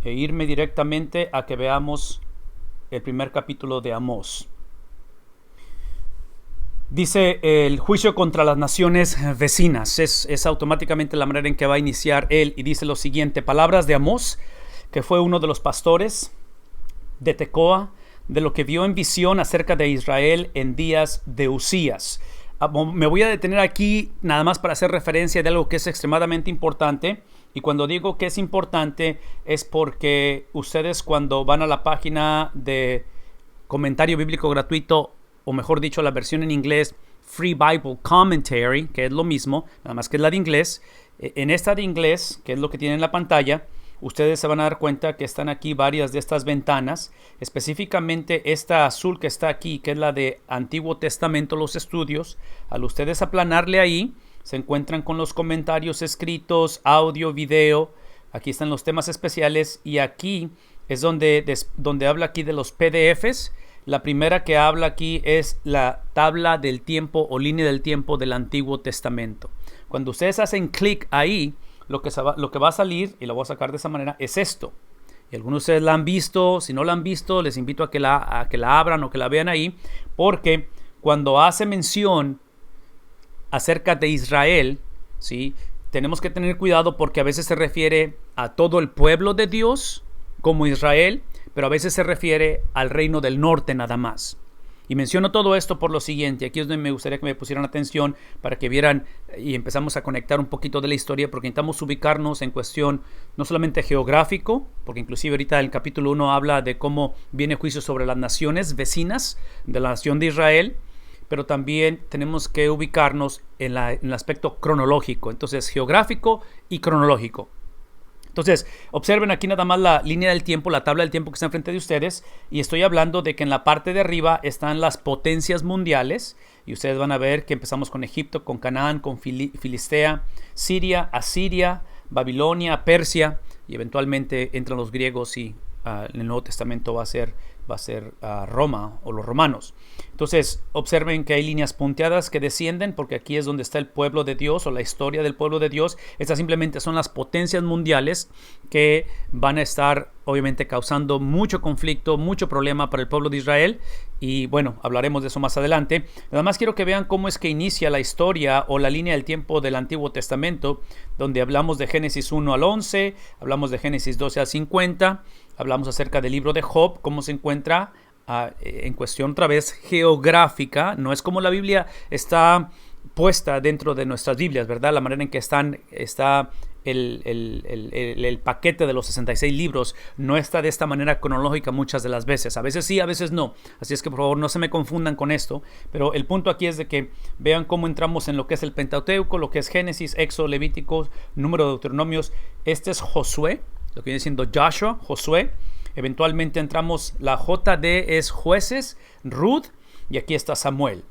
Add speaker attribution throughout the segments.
Speaker 1: e irme directamente a que veamos el primer capítulo de Amós. Dice el juicio contra las naciones vecinas. Es automáticamente la manera en que va a iniciar él. Y dice lo siguiente: palabras de Amós, que fue uno de los pastores de Tecoa, de lo que vio en visión acerca de Israel en días de Usías. Me voy a detener aquí nada más para hacer referencia de algo que es extremadamente importante. Y cuando digo que es importante es porque ustedes, cuando van a la página de comentario bíblico gratuito, o mejor dicho, la versión en inglés, Free Bible Commentary, que es lo mismo, nada más que es la de inglés. En esta de inglés, que es lo que tienen en la pantalla, ustedes se van a dar cuenta que están aquí varias de estas ventanas, específicamente esta azul que está aquí, que es la de Antiguo Testamento, los estudios. Al ustedes aplanarle ahí, se encuentran con los comentarios escritos, audio, video. Aquí están los temas especiales, y aquí es donde habla aquí de los PDFs. La primera que habla aquí es la tabla del tiempo o línea del tiempo del Antiguo Testamento. Cuando ustedes hacen clic ahí, lo que va a salir, y lo voy a sacar de esa manera, es esto. Y algunos de ustedes la han visto. Si no la han visto, les invito a que la abran o que la vean ahí, porque cuando hace mención acerca de Israel, ¿sí?, tenemos que tener cuidado, porque a veces se refiere a todo el pueblo de Dios como Israel, pero a veces se refiere al reino del norte nada más. Y menciono todo esto por lo siguiente. Aquí es donde me gustaría que me pusieran atención para que vieran y empezamos a conectar un poquito de la historia, porque necesitamos ubicarnos en cuestión no solamente geográfico, porque inclusive ahorita el capítulo 1 habla de cómo viene juicio sobre las naciones vecinas de la nación de Israel, pero también tenemos que ubicarnos en el aspecto cronológico. Entonces, geográfico y cronológico. Entonces, observen aquí nada más la línea del tiempo, la tabla del tiempo que está enfrente de ustedes, y estoy hablando de que en la parte de arriba están las potencias mundiales, y ustedes van a ver que empezamos con Egipto, con Canaán, con Filistea, Siria, Asiria, Babilonia, Persia, y eventualmente entran los griegos, y en el Nuevo Testamento va a ser Roma o los romanos. Entonces, observen que hay líneas punteadas que descienden, porque aquí es donde está el pueblo de Dios, o la historia del pueblo de Dios. Estas simplemente son las potencias mundiales que van a estar obviamente causando mucho conflicto, mucho problema para el pueblo de Israel. Y bueno, hablaremos de eso más adelante. Nada más quiero que vean cómo es que inicia la historia o la línea del tiempo del Antiguo Testamento, donde hablamos de Génesis 1 al 11, hablamos de Génesis 12 al 50, hablamos acerca del libro de Job, cómo se encuentra en cuestión otra vez geográfica. No es como la Biblia está puesta dentro de nuestras Biblias, ¿verdad? La manera en que está el paquete de los 66 libros no está de esta manera cronológica muchas de las veces. A veces sí, a veces no. Así es que por favor no se me confundan con esto. Pero el punto aquí es de que vean cómo entramos en lo que es el Pentateuco, lo que es Génesis, Éxodo, Levítico, Número, de Deuteronomios. Este es Josué, lo que viene siendo Joshua, Josué. Eventualmente entramos, la JD es Jueces, Ruth, y aquí está Samuel.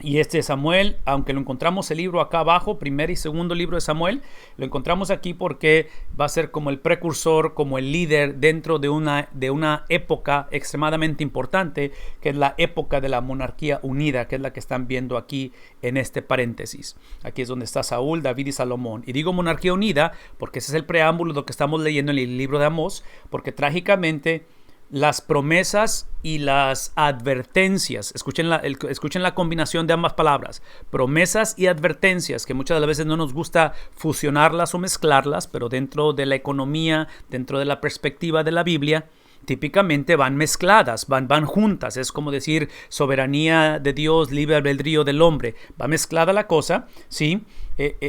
Speaker 1: Y este Samuel, aunque lo encontramos el libro acá abajo, primer y segundo libro de Samuel, lo encontramos aquí porque va a ser como el precursor, como el líder dentro de una época extremadamente importante, que es la época de la monarquía unida, que es la que están viendo aquí en este paréntesis. Aquí es donde está Saúl, David y Salomón. Y digo monarquía unida porque ese es el preámbulo de lo que estamos leyendo en el libro de Amós, porque trágicamente las promesas y las advertencias, escuchen la combinación de ambas palabras, promesas y advertencias, que muchas de las veces no nos gusta fusionarlas o mezclarlas, pero dentro de la economía, dentro de la perspectiva de la Biblia, típicamente van mezcladas, van juntas. Es como decir soberanía de Dios, libre albedrío del hombre. Va mezclada la cosa, ¿sí?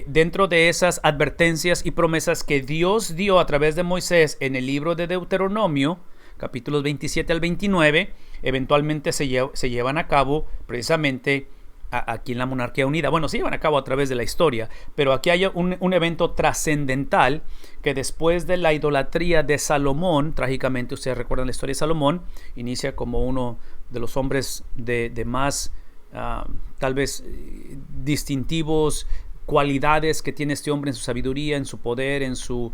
Speaker 1: Dentro de esas advertencias y promesas que Dios dio a través de Moisés en el libro de Deuteronomio, capítulos 27 al 29, eventualmente se llevan a cabo precisamente aquí en la monarquía unida. Bueno, se llevan a cabo a través de la historia, pero aquí hay un evento trascendental que después de la idolatría de Salomón, trágicamente ustedes recuerdan la historia de Salomón, inicia como uno de los hombres de más tal vez distintivos cualidades que tiene este hombre en su sabiduría, en su poder, en su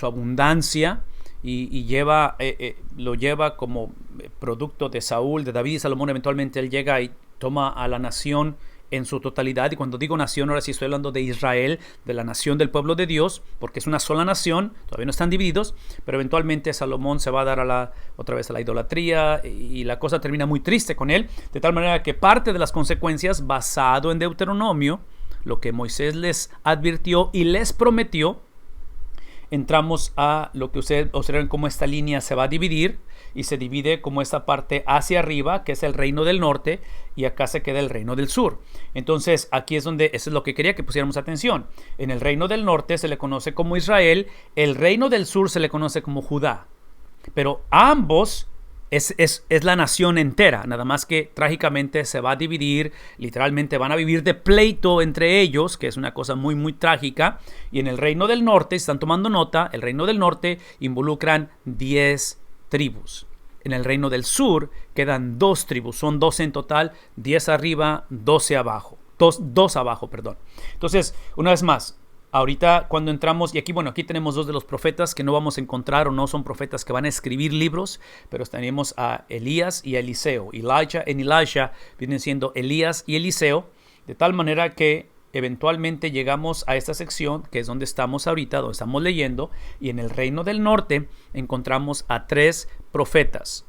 Speaker 1: abundancia. Y lo lleva como producto de Saúl, de David y Salomón. Eventualmente él llega y toma a la nación en su totalidad. Y cuando digo nación, ahora sí estoy hablando de Israel, de la nación del pueblo de Dios, porque es una sola nación, todavía no están divididos, pero eventualmente Salomón se va a dar otra vez a la idolatría, y la cosa termina muy triste con él, de tal manera que parte de las consecuencias, basado en Deuteronomio, lo que Moisés les advirtió y les prometió, entramos a lo que ustedes observan cómo esta línea se va a dividir, y se divide como esta parte hacia arriba, que es el reino del norte, y acá se queda el reino del sur. Entonces aquí es donde, eso es lo que quería que pusiéramos atención. En el reino del norte se le conoce como Israel, el reino del sur se le conoce como Judá, pero ambos es la nación entera, nada más que trágicamente se va a dividir, literalmente van a vivir de pleito entre ellos, que es una cosa muy muy trágica. Y en el reino del norte, si están tomando nota, el reino del norte involucran 10 tribus. En el reino del sur quedan 2 tribus, son 12 en total, 10 arriba, 12 abajo, 2 abajo, perdón. Entonces, una vez más, ahorita cuando entramos, y aquí, bueno, aquí tenemos 2 de los profetas que no vamos a encontrar, o no son profetas que van a escribir libros, pero tenemos a Elías y a Eliseo. Elisha vienen siendo Elías y Eliseo, de tal manera que eventualmente llegamos a esta sección, que es donde estamos ahorita, donde estamos leyendo, y en el reino del norte encontramos a 3 profetas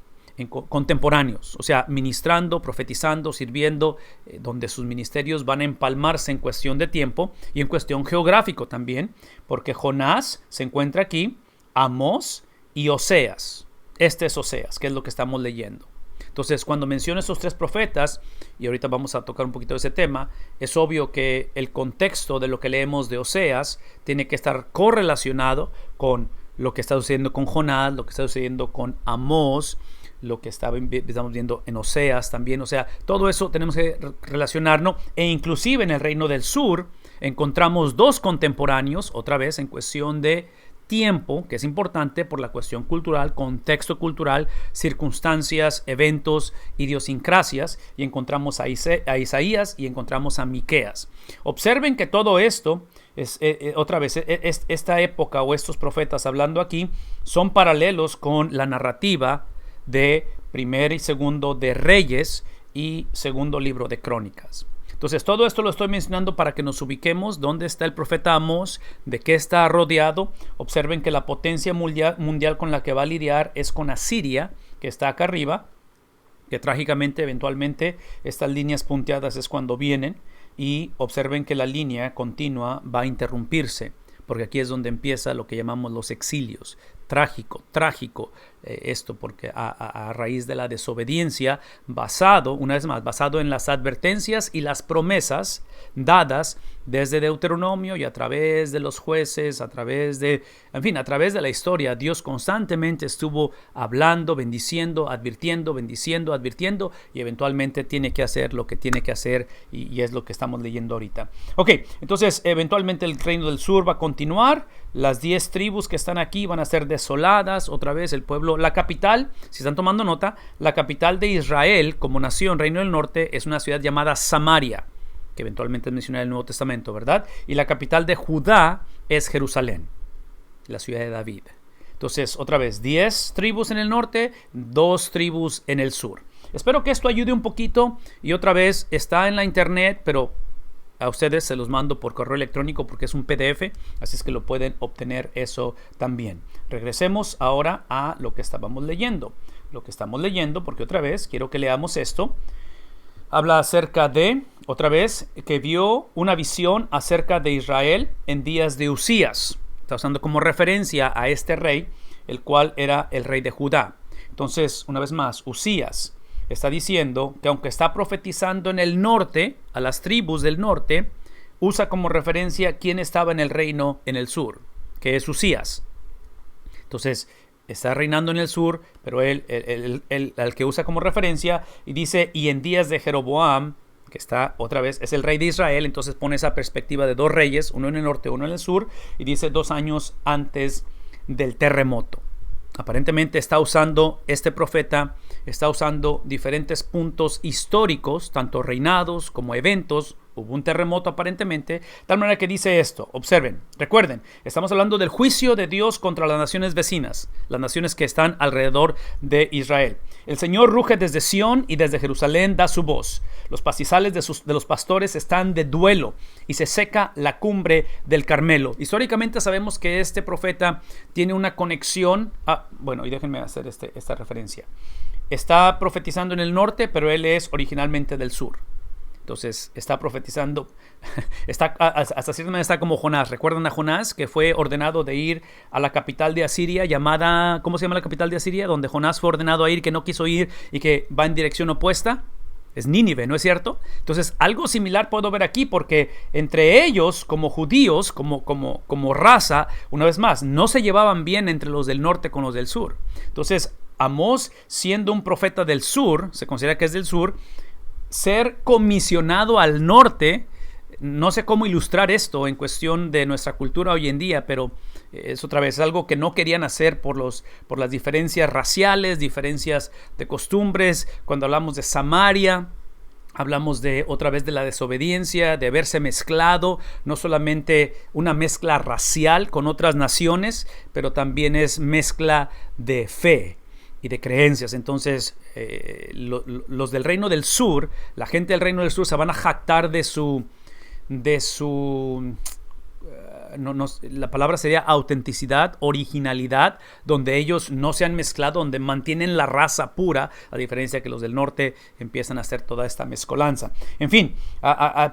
Speaker 1: contemporáneos, o sea, ministrando, profetizando, sirviendo, donde sus ministerios van a empalmarse en cuestión de tiempo y en cuestión geográfico también, porque Jonás se encuentra aquí, Amós y Oseas. Este es Oseas, que es lo que estamos leyendo. Entonces, cuando menciono esos 3 profetas, y ahorita vamos a tocar un poquito de ese tema, es obvio que el contexto de lo que leemos de Oseas tiene que estar correlacionado con lo que está sucediendo con Jonás, lo que está sucediendo con Amós, lo que estamos viendo en Oseas también. O sea, todo eso tenemos que relacionarnos, e inclusive en el reino del sur encontramos 2 contemporáneos, otra vez en cuestión de tiempo, que es importante por la cuestión cultural, contexto cultural, circunstancias, eventos, idiosincrasias, y encontramos a Isaías y encontramos a Miqueas. Observen que todo esto es, otra vez, esta época o estos profetas hablando aquí son paralelos con la narrativa de primer y segundo de Reyes y segundo libro de Crónicas. Entonces, todo esto lo estoy mencionando para que nos ubiquemos dónde está el profeta Amós, de qué está rodeado. Observen que la potencia mundial con la que va a lidiar es con Asiria, que está acá arriba, que trágicamente, eventualmente, estas líneas punteadas es cuando vienen, y observen que la línea continua va a interrumpirse, porque aquí es donde empieza lo que llamamos los exilios. Trágico esto, porque a raíz de la desobediencia, una vez más, basado en las advertencias y las promesas dadas desde Deuteronomio y a través de los jueces, a través de la historia, Dios constantemente estuvo hablando, bendiciendo, advirtiendo, y eventualmente tiene que hacer lo que tiene que hacer, y es lo que estamos leyendo ahorita. Ok, entonces eventualmente el reino del sur va a continuar, las 10 tribus que están aquí van a ser desoladas, otra vez el pueblo, la capital, si están tomando nota, la capital de Israel como nación, reino del norte, es una ciudad llamada Samaria, que eventualmente es mencionada en el Nuevo Testamento, ¿verdad? Y la capital de Judá es Jerusalén, la ciudad de David. Entonces, otra vez, 10 tribus en el norte, 2 tribus en el sur. Espero que esto ayude un poquito, y otra vez, está en la internet, pero a ustedes se los mando por correo electrónico porque es un PDF, así es que lo pueden obtener eso también. Regresemos ahora a lo que estábamos leyendo. Lo que estamos leyendo, porque otra vez quiero que leamos esto. Habla acerca de, otra vez, que vio una visión acerca de Israel en días de Usías. Está usando como referencia a este rey, el cual era el rey de Judá. Entonces, una vez más, Usías está diciendo que aunque está profetizando en el norte, a las tribus del norte, usa como referencia quién estaba en el reino en el sur, que es Usías. Entonces, está reinando en el sur, pero él al que usa como referencia, y dice, y en días de Jeroboam, que está otra vez, es el rey de Israel, entonces pone esa perspectiva de 2 reyes, uno en el norte, uno en el sur, y dice 2 años antes del terremoto. Aparentemente este profeta está usando diferentes puntos históricos, tanto reinados como eventos hubo un terremoto aparentemente, tal manera que dice esto. Observen, recuerden, estamos hablando del juicio de Dios contra las naciones vecinas, las naciones que están alrededor de Israel. El Señor ruge desde Sión y desde Jerusalén da su voz. Los pastizales de los pastores están de duelo y se seca la cumbre del Carmelo. Históricamente sabemos que este profeta tiene una conexión. Y déjenme hacer esta referencia. Está profetizando en el norte, pero él es originalmente del sur. Entonces está profetizando, hasta cierta manera está como Jonás. ¿Recuerdan a Jonás que fue ordenado de ir a la capital de Asiria llamada, ¿cómo se llama la capital de Asiria? Donde Jonás fue ordenado a ir, que no quiso ir y que va en dirección opuesta. Es Nínive, ¿no es cierto? Entonces algo similar puedo ver aquí, porque entre ellos como judíos, como raza, una vez más, no se llevaban bien entre los del norte con los del sur. Entonces Amós, siendo un profeta del sur, se considera que es del sur, ser comisionado al norte, no sé cómo ilustrar esto en cuestión de nuestra cultura hoy en día, pero es otra vez algo que no querían hacer por las diferencias raciales, diferencias de costumbres. Cuando hablamos de Samaria, hablamos otra vez de la desobediencia, de haberse mezclado, no solamente una mezcla racial con otras naciones, pero también es mezcla de fe y de creencias. Entonces los del reino del sur, la gente del reino del sur se van a jactar de su la palabra sería autenticidad, originalidad, donde ellos no se han mezclado, donde mantienen la raza pura, a diferencia que los del norte empiezan a hacer toda esta mezcolanza. En fin,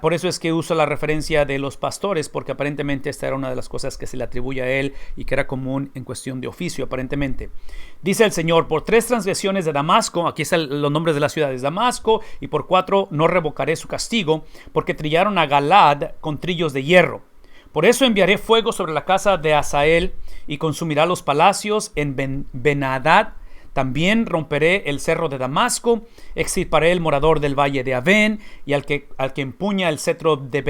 Speaker 1: por eso es que uso la referencia de los pastores, porque aparentemente esta era una de las cosas que se le atribuye a él y que era común en cuestión de oficio, aparentemente. Dice el Señor: por 3 transgresiones de Damasco, aquí están los nombres de las ciudades, Damasco, y por 4 no revocaré su castigo, porque trillaron a Galad con trillos de hierro. Por eso enviaré fuego sobre la casa de Hazael y consumirá los palacios en Ben-Hadad. También romperé el cerro de Damasco, extirparé el morador del valle de Avén y al que empuña el cetro de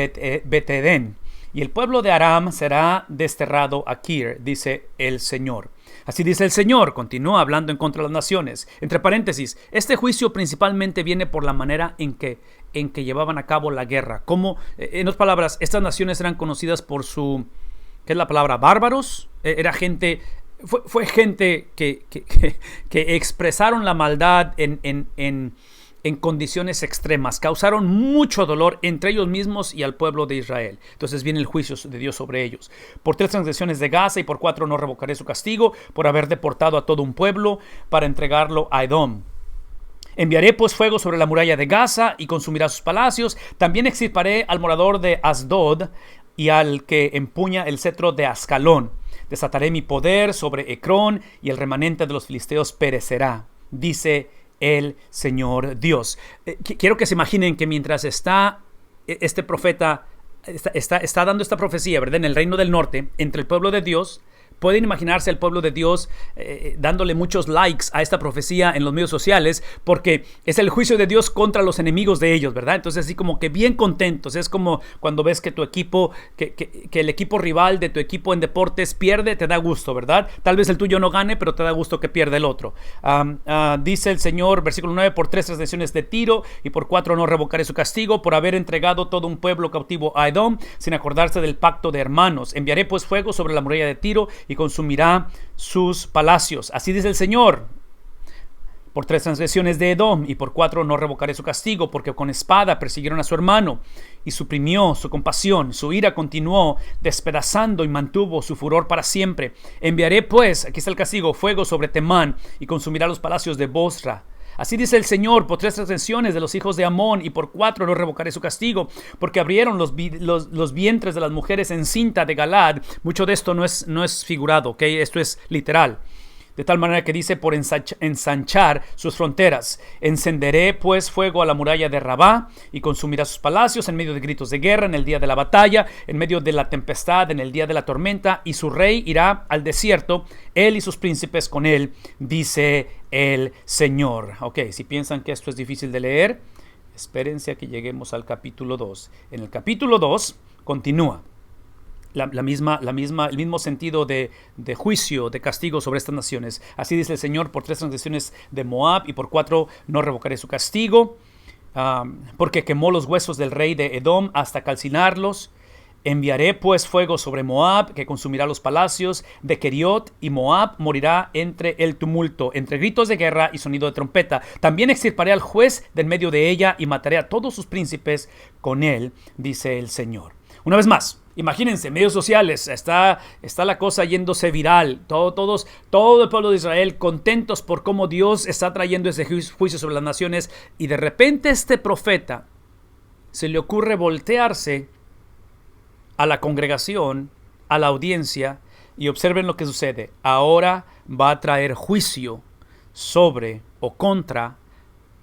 Speaker 1: Bet-Edén. Y el pueblo de Aram será desterrado a Kir, dice el Señor. Así dice el Señor, continúa hablando en contra de las naciones. Entre paréntesis, este juicio principalmente viene por la manera en que llevaban a cabo la guerra. Como, en otras palabras, estas naciones eran conocidas por su, ¿qué es la palabra? Bárbaros. Era gente, fue gente que expresaron la maldad en condiciones extremas, causaron mucho dolor entre ellos mismos y al pueblo de Israel. Entonces viene el juicio de Dios sobre ellos. Por 3 transgresiones de Gaza y por 4 no revocaré su castigo, por haber deportado a todo un pueblo para entregarlo a Edom. Enviaré pues fuego sobre la muralla de Gaza y consumirá sus palacios. También extirparé al morador de Asdod y al que empuña el cetro de Ascalón. Desataré mi poder sobre Ecrón y el remanente de los filisteos perecerá, dice el Señor Dios. Quiero que se imaginen que mientras está este profeta, está dando esta profecía, ¿verdad?, en el reino del norte, entre el pueblo de Dios. Pueden imaginarse al pueblo de Dios dándole muchos likes a esta profecía en los medios sociales, porque es el juicio de Dios contra los enemigos de ellos, ¿verdad? Entonces así como que bien contentos. Es como cuando ves que tu equipo, que el equipo rival de tu equipo en deportes pierde, te da gusto, ¿verdad? Tal vez el tuyo no gane, pero te da gusto que pierda el otro. Dice el Señor, versículo 9, por 3 transgresiones de Tiro y por 4 no revocaré su castigo, por haber entregado todo un pueblo cautivo a Edom, sin acordarse del pacto de hermanos. Enviaré pues fuego sobre la muralla de Tiro y consumirá sus palacios. Así dice el Señor. Por 3 transgresiones de Edom y por 4 no revocaré su castigo, porque con espada persiguieron a su hermano y suprimió su compasión. Su ira continuó despedazando y mantuvo su furor para siempre. Enviaré pues, aquí está el castigo, fuego sobre Temán y consumirá los palacios de Bosra. Así dice el Señor, por 3 transgresiones de los hijos de Amón y por 4 no revocaré su castigo, porque abrieron los vientres de las mujeres encinta de Galad. Mucho de esto no es figurado, ¿ok? Esto es literal. De tal manera que dice, por ensanchar sus fronteras. Encenderé pues fuego a la muralla de Rabá y consumirá sus palacios en medio de gritos de guerra, en el día de la batalla, en medio de la tempestad, en el día de la tormenta, y su rey irá al desierto, él y sus príncipes con él, dice el Señor. Ok, si piensan que esto es difícil de leer, espérense a que lleguemos al capítulo 2. En el capítulo 2 continúa. El mismo sentido de juicio, de castigo sobre estas naciones. Así dice el Señor, por 3 transgresiones de Moab y por 4 no revocaré su castigo. porque quemó los huesos del rey de Edom hasta calcinarlos. Enviaré pues fuego sobre Moab, que consumirá los palacios de Keriot, y Moab morirá entre el tumulto, entre gritos de guerra y sonido de trompeta. También extirparé al juez del medio de ella y mataré a todos sus príncipes con él, dice el Señor. Una vez más, imagínense, medios sociales, está la cosa yéndose viral, todo el pueblo de Israel contentos por cómo Dios está trayendo ese juicio sobre las naciones, y de repente este profeta se le ocurre voltearse a la congregación, a la audiencia, y observen lo que sucede. Ahora va a traer juicio sobre o contra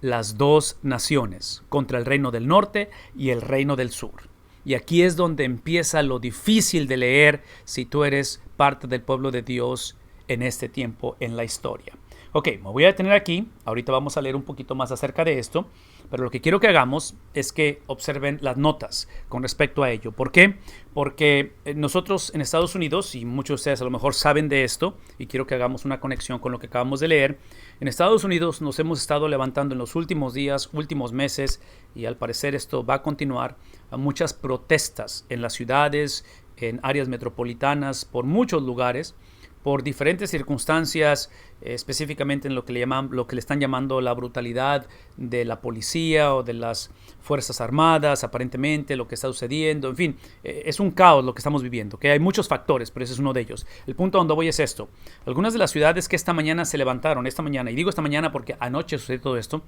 Speaker 1: las dos naciones, contra el reino del norte y el reino del sur. Y aquí es donde empieza lo difícil de leer si tú eres parte del pueblo de Dios en este tiempo en la historia. Ok, me voy a detener aquí. Ahorita vamos a leer un poquito más acerca de esto. Pero lo que quiero que hagamos es que observen las notas con respecto a ello. ¿Por qué? Porque nosotros en Estados Unidos, y muchos de ustedes a lo mejor saben de esto, y quiero que hagamos una conexión con lo que acabamos de leer, en Estados Unidos nos hemos estado levantando en los últimos días, últimos meses, y al parecer esto va a continuar, a muchas protestas en las ciudades, en áreas metropolitanas, por muchos lugares, por diferentes circunstancias, específicamente en lo que le están llamando la brutalidad de la policía o de las Fuerzas Armadas, aparentemente lo que está sucediendo, en fin, es un caos lo que estamos viviendo, que hay muchos factores, pero ese es uno de ellos. El punto a donde voy es esto: algunas de las ciudades que esta mañana se levantaron, y digo esta mañana porque anoche sucedió todo esto,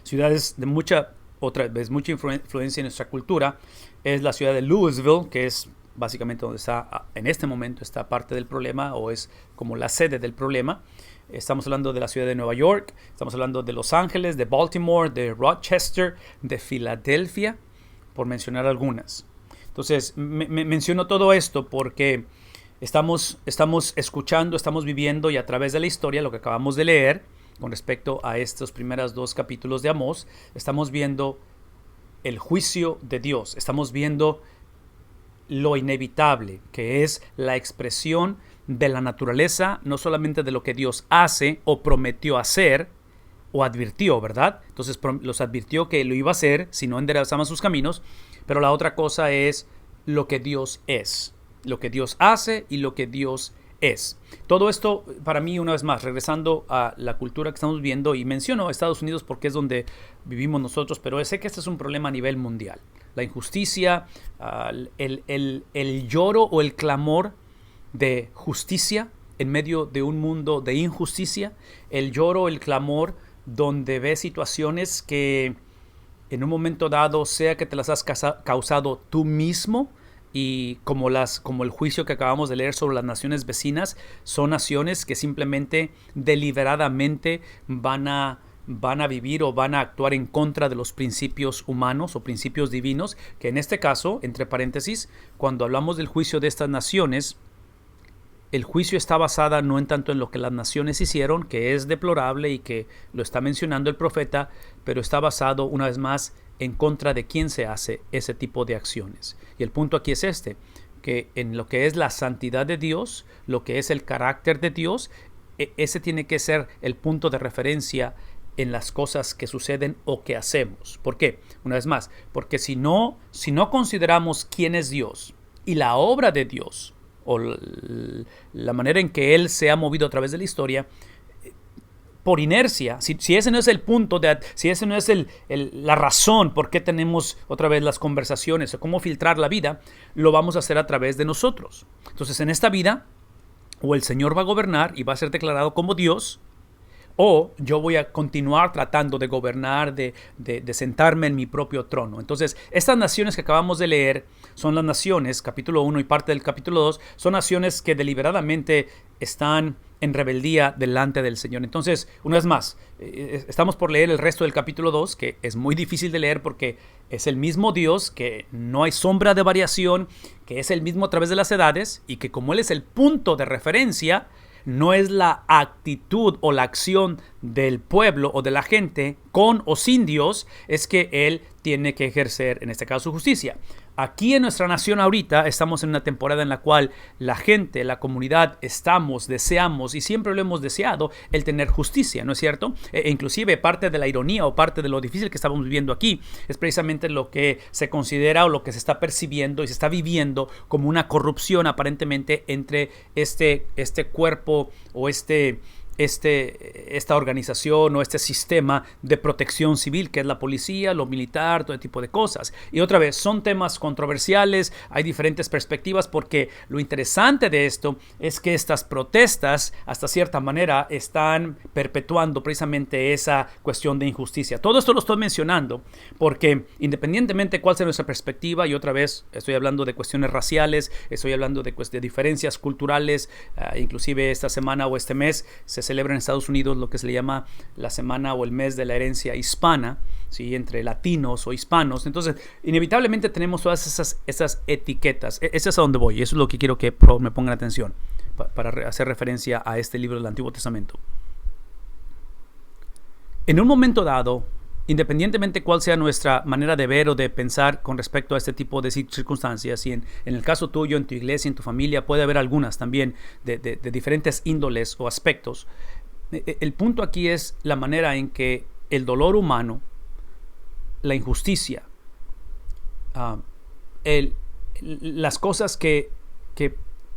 Speaker 1: ciudades de mucha influencia en nuestra cultura, es la ciudad de Louisville, que es básicamente donde está en este momento está parte del problema, o es como la sede del problema. Estamos hablando de la ciudad de Nueva York, estamos hablando de Los Ángeles, de Baltimore, de Rochester, de Filadelfia, por mencionar algunas. Entonces, menciono todo esto porque estamos escuchando, estamos viviendo, y a través de la historia, lo que acabamos de leer con respecto a estos primeros dos capítulos de Amós, estamos viendo el juicio de Dios, estamos viendo lo inevitable, que es la expresión de la naturaleza, no solamente de lo que Dios hace o prometió hacer o advirtió, ¿verdad? Entonces los advirtió que lo iba a hacer si no enderezaban sus caminos, pero la otra cosa es lo que Dios es, lo que Dios hace y lo que Dios es. Todo esto, para mí, una vez más, regresando a la cultura que estamos viendo, y menciono Estados Unidos porque es donde vivimos nosotros, pero sé que este es un problema a nivel mundial. La injusticia, el lloro o el clamor de justicia en medio de un mundo de injusticia, el lloro, el clamor donde ves situaciones que en un momento dado, sea que te las has causado tú mismo, y como el juicio que acabamos de leer sobre las naciones vecinas, son naciones que simplemente deliberadamente van a vivir o van a actuar en contra de los principios humanos o principios divinos, que en este caso, entre paréntesis, cuando hablamos del juicio de estas naciones, el juicio está basado no en tanto en lo que las naciones hicieron, que es deplorable y que lo está mencionando el profeta, pero está basado una vez más en contra de quién se hace ese tipo de acciones. Y el punto aquí es este, que en lo que es la santidad de Dios, lo que es el carácter de Dios, ese tiene que ser el punto de referencia en las cosas que suceden o que hacemos. ¿Por qué? Una vez más, porque si no consideramos quién es Dios y la obra de Dios, o la manera en que Él se ha movido a través de la historia, por inercia, si ese no es el punto, si ese no es la razón por qué tenemos otra vez las conversaciones o cómo filtrar la vida, lo vamos a hacer a través de nosotros. Entonces, en esta vida, o el Señor va a gobernar y va a ser declarado como Dios, o yo voy a continuar tratando de gobernar, de sentarme en mi propio trono. Entonces, estas naciones que acabamos de leer son las naciones, capítulo 1 y parte del capítulo 2, son naciones que deliberadamente están en rebeldía delante del Señor. Entonces, una vez más, estamos por leer el resto del capítulo 2, que es muy difícil de leer porque es el mismo Dios, que no hay sombra de variación, que es el mismo a través de las edades, y que como Él es el punto de referencia, no es la actitud o la acción del pueblo o de la gente con o sin Dios, es que Él tiene que ejercer, en este caso, su justicia. Aquí en nuestra nación ahorita estamos en una temporada en la cual la gente, la comunidad, deseamos y siempre lo hemos deseado el tener justicia, ¿no es cierto? Inclusive parte de la ironía o parte de lo difícil que estamos viviendo aquí es precisamente lo que se considera o lo que se está percibiendo y se está viviendo como una corrupción aparentemente entre este cuerpo o esta organización o este sistema de protección civil que es la policía, lo militar, todo tipo de cosas. Y otra vez, son temas controversiales, hay diferentes perspectivas porque lo interesante de esto es que estas protestas hasta cierta manera están perpetuando precisamente esa cuestión de injusticia. Todo esto lo estoy mencionando porque independientemente de cuál sea nuestra perspectiva, y otra vez estoy hablando de cuestiones raciales, estoy hablando de diferencias culturales, inclusive esta semana o este mes se celebra en Estados Unidos lo que se le llama la semana o el mes de la herencia hispana, ¿sí? Entre latinos o hispanos. Entonces, inevitablemente tenemos todas esas etiquetas. Eso es a donde voy. Eso es lo que quiero que me pongan atención para hacer referencia a este libro del Antiguo Testamento. En un momento dado, independientemente cuál sea nuestra manera de ver o de pensar con respecto a este tipo de circunstancias, y en el caso tuyo, en tu iglesia, en tu familia, puede haber algunas también de diferentes índoles o aspectos. El punto aquí es la manera en que el dolor humano, la injusticia, las cosas que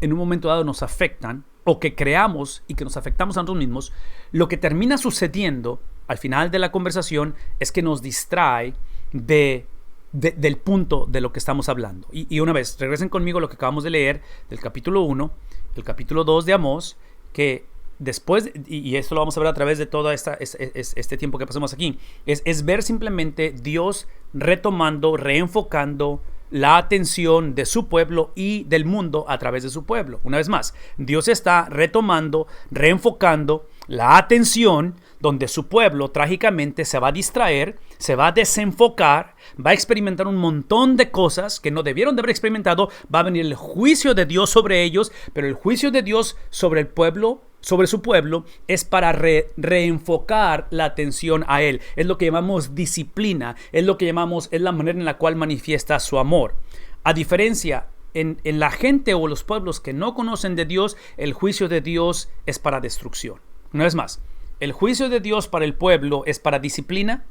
Speaker 1: en un momento dado nos afectan o que creamos y que nos afectamos a nosotros mismos, lo que termina sucediendo al final de la conversación es que nos distrae del punto de lo que estamos hablando. Y una vez, regresen conmigo a lo que acabamos de leer del capítulo 1, el capítulo 2 de Amós, que después, y esto lo vamos a ver a través de todo este tiempo que pasamos aquí, es ver simplemente Dios retomando, reenfocando la atención de su pueblo y del mundo a través de su pueblo. Una vez más, Dios está retomando, reenfocando la atención donde su pueblo trágicamente se va a distraer, se va a desenfocar, va a experimentar un montón de cosas que no debieron de haber experimentado, va a venir el juicio de Dios sobre ellos, pero el juicio de Dios sobre el pueblo, sobre su pueblo, es para reenfocar la atención a Él. Es lo que llamamos disciplina, es la manera en la cual manifiesta su amor. A diferencia, en la gente o los pueblos que no conocen de Dios, el juicio de Dios es para destrucción. Una vez más, el juicio de Dios para el pueblo es para disciplina.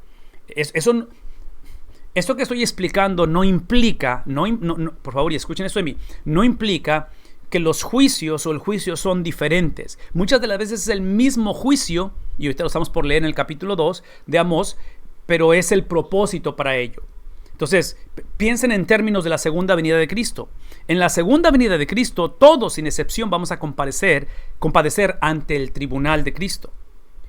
Speaker 1: Esto que estoy explicando no implica, por favor, y escuchen esto de mí, no implica que los juicios o el juicio son diferentes. Muchas de las veces es el mismo juicio, y ahorita lo estamos por leer en el capítulo 2 de Amós, pero es el propósito para ello. Entonces, piensen en términos de la segunda venida de Cristo. En la segunda venida de Cristo, todos sin excepción vamos a compadecer ante el tribunal de Cristo.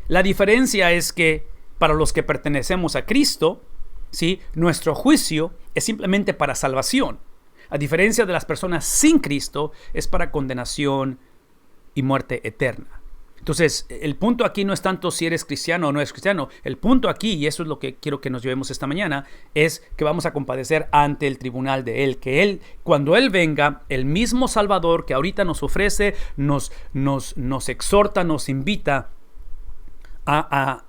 Speaker 1: La diferencia es que para los que pertenecemos a Cristo, ¿sí?, nuestro juicio es simplemente para salvación. A diferencia de las personas sin Cristo, es para condenación y muerte eterna. Entonces, el punto aquí no es tanto si eres cristiano o no eres cristiano. El punto aquí, y eso es lo que quiero que nos llevemos esta mañana, es que vamos a compadecer ante el tribunal de Él. Que Él, cuando Él venga, el mismo Salvador que ahorita nos ofrece, nos exhorta, nos invita a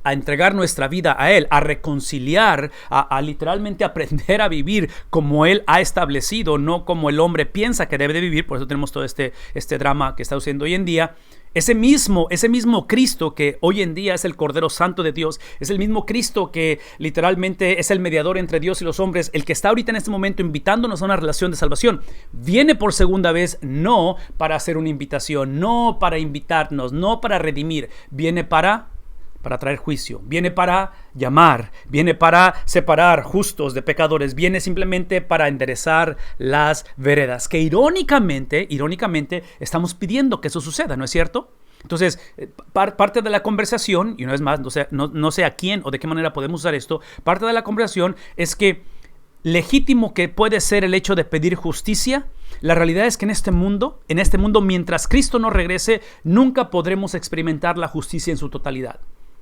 Speaker 1: entregar nuestra vida a Él, a reconciliar, a literalmente aprender a vivir como Él ha establecido, no como el hombre piensa que debe de vivir. Por eso tenemos todo este drama que está sucediendo hoy en día. Ese mismo Cristo que hoy en día es el Cordero Santo de Dios, es el mismo Cristo que literalmente es el mediador entre Dios y los hombres, el que está ahorita en este momento invitándonos a una relación de salvación. Viene por segunda vez, no para hacer una invitación, no para invitarnos, no para redimir, viene para traer juicio, viene para llamar, viene para separar justos de pecadores, viene simplemente para enderezar las veredas, que irónicamente estamos pidiendo que eso suceda, ¿no es cierto? Entonces, parte de la conversación, y una vez más, no sé a quién o de qué manera podemos usar esto, parte de la conversación es que legítimo que puede ser el hecho de pedir justicia, la realidad es que en este mundo, mientras Cristo no regrese, nunca podremos experimentar la justicia en su totalidad.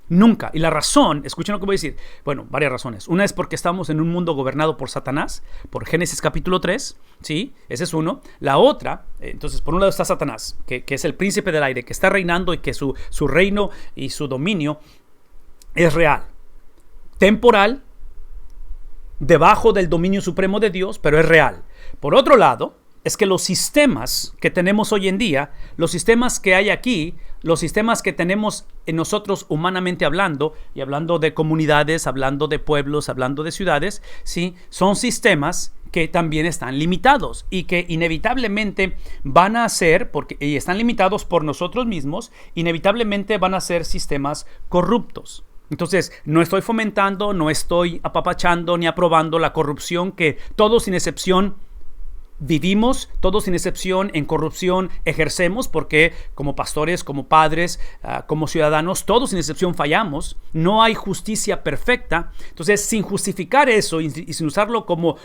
Speaker 1: Nunca. Y la razón, escuchen lo que voy a decir. Bueno, varias razones. Una es porque estamos en un mundo gobernado por Satanás, por Génesis capítulo 3, ¿sí? Ese es uno. La otra, entonces, por un lado está Satanás, que es el príncipe del aire, que está reinando y que su reino y su dominio es real. Temporal, debajo del dominio supremo de Dios, pero es real. Por otro lado, es que los sistemas que tenemos hoy en día, los sistemas que hay aquí, los sistemas que tenemos en nosotros humanamente hablando, y hablando de comunidades, hablando de pueblos, hablando de ciudades, ¿sí? Son sistemas que también están limitados y que inevitablemente van a ser, y están limitados por nosotros mismos, inevitablemente van a ser sistemas corruptos. Entonces, no estoy fomentando, no estoy apapachando ni aprobando la corrupción que todos sin excepción vivimos, todos sin excepción en corrupción ejercemos, porque como pastores, como padres, como ciudadanos, todos sin excepción fallamos. No hay justicia perfecta. Entonces, sin justificar eso y sin usarlo como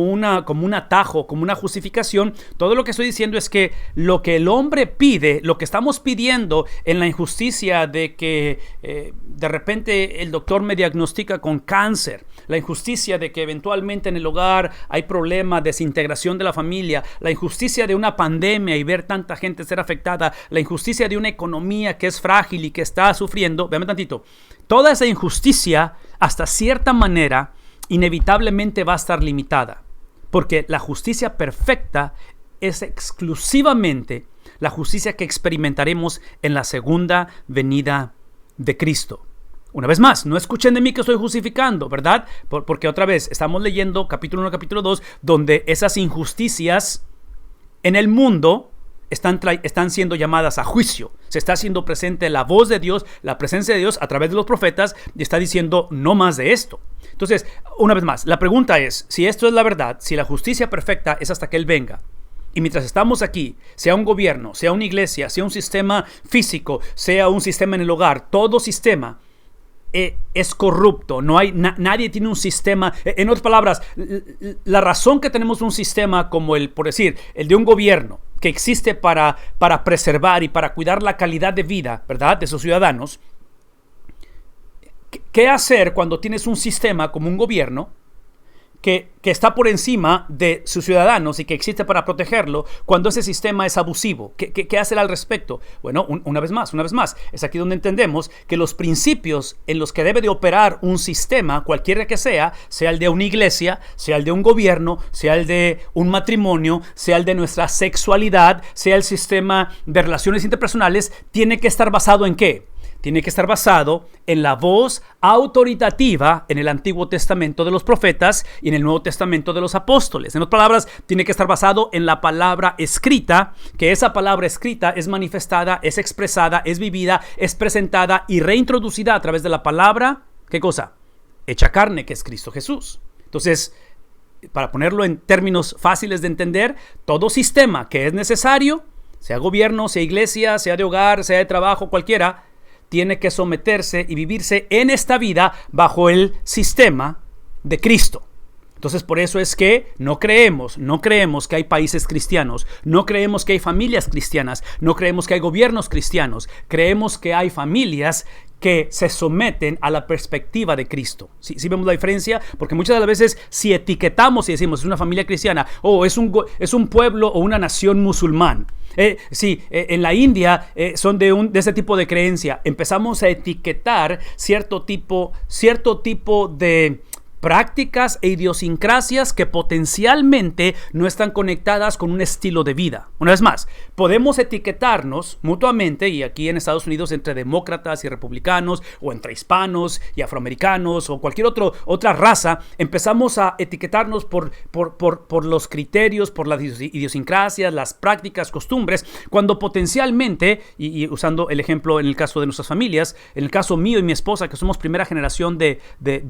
Speaker 1: un atajo, como una justificación, todo lo que estoy diciendo es que lo que el hombre pide, lo que estamos pidiendo en la injusticia de que de repente el doctor me diagnostica con cáncer, la injusticia de que eventualmente en el hogar hay problema, desintegración de la familia, la injusticia de una pandemia y ver tanta gente ser afectada, la injusticia de una economía que es frágil y que está sufriendo, véame tantito, toda esa injusticia hasta cierta manera inevitablemente va a estar limitada, porque la justicia perfecta es exclusivamente la justicia que experimentaremos en la segunda venida de Cristo. Una vez más, no escuchen de mí que estoy justificando, ¿verdad? Porque otra vez, estamos leyendo capítulo 1, capítulo 2, donde esas injusticias en el mundo están siendo llamadas a juicio. Se está haciendo presente la voz de Dios, la presencia de Dios a través de los profetas, y está diciendo no más de esto. Entonces, una vez más, la pregunta es, si esto es la verdad, si la justicia perfecta es hasta que Él venga, y mientras estamos aquí, sea un gobierno, sea una iglesia, sea un sistema físico, sea un sistema en el hogar, todo sistema es corrupto. No hay nadie tiene un sistema. En otras palabras, la razón que tenemos un sistema como por decir, el de un gobierno que existe para preservar y para cuidar la calidad de vida, ¿verdad?, de sus ciudadanos. ¿Qué hacer cuando tienes un sistema como un gobierno que está por encima de sus ciudadanos y que existe para protegerlo cuando ese sistema es abusivo? ¿Qué hacer al respecto? Bueno, una vez más, es aquí donde entendemos que los principios en los que debe de operar un sistema, cualquiera que sea el de una iglesia, sea el de un gobierno, sea el de un matrimonio, sea el de nuestra sexualidad, sea el sistema de relaciones interpersonales, tiene que estar basado ¿en qué? Tiene que estar basado en la voz autoritativa en el Antiguo Testamento de los profetas y en el Nuevo Testamento de los apóstoles. En otras palabras, tiene que estar basado en la palabra escrita, que esa palabra escrita es manifestada, es expresada, es vivida, es presentada y reintroducida a través de la palabra, ¿qué cosa? Hecha carne, que es Cristo Jesús. Entonces, para ponerlo en términos fáciles de entender, todo sistema que es necesario, sea gobierno, sea iglesia, sea de hogar, sea de trabajo, cualquiera, tiene que someterse y vivirse en esta vida bajo el sistema de Cristo. Entonces, por eso es que no creemos que hay países cristianos, no creemos que hay familias cristianas, no creemos que hay gobiernos cristianos, creemos que hay familias que se someten a la perspectiva de Cristo. ¿Sí vemos la diferencia? Porque muchas de las veces si etiquetamos y decimos es una familia cristiana o es un pueblo o una nación musulmán. En la India son de ese tipo de creencia. Empezamos a etiquetar cierto tipo de prácticas e idiosincrasias que potencialmente no están conectadas con un estilo de vida. Una vez más, podemos etiquetarnos mutuamente, y aquí en Estados Unidos entre demócratas y republicanos, o entre hispanos y afroamericanos, o cualquier otra raza, empezamos a etiquetarnos por los criterios, por las idiosincrasias, las prácticas, costumbres, cuando potencialmente, y usando el ejemplo en el caso de nuestras familias, en el caso mío y mi esposa, que somos primera generación de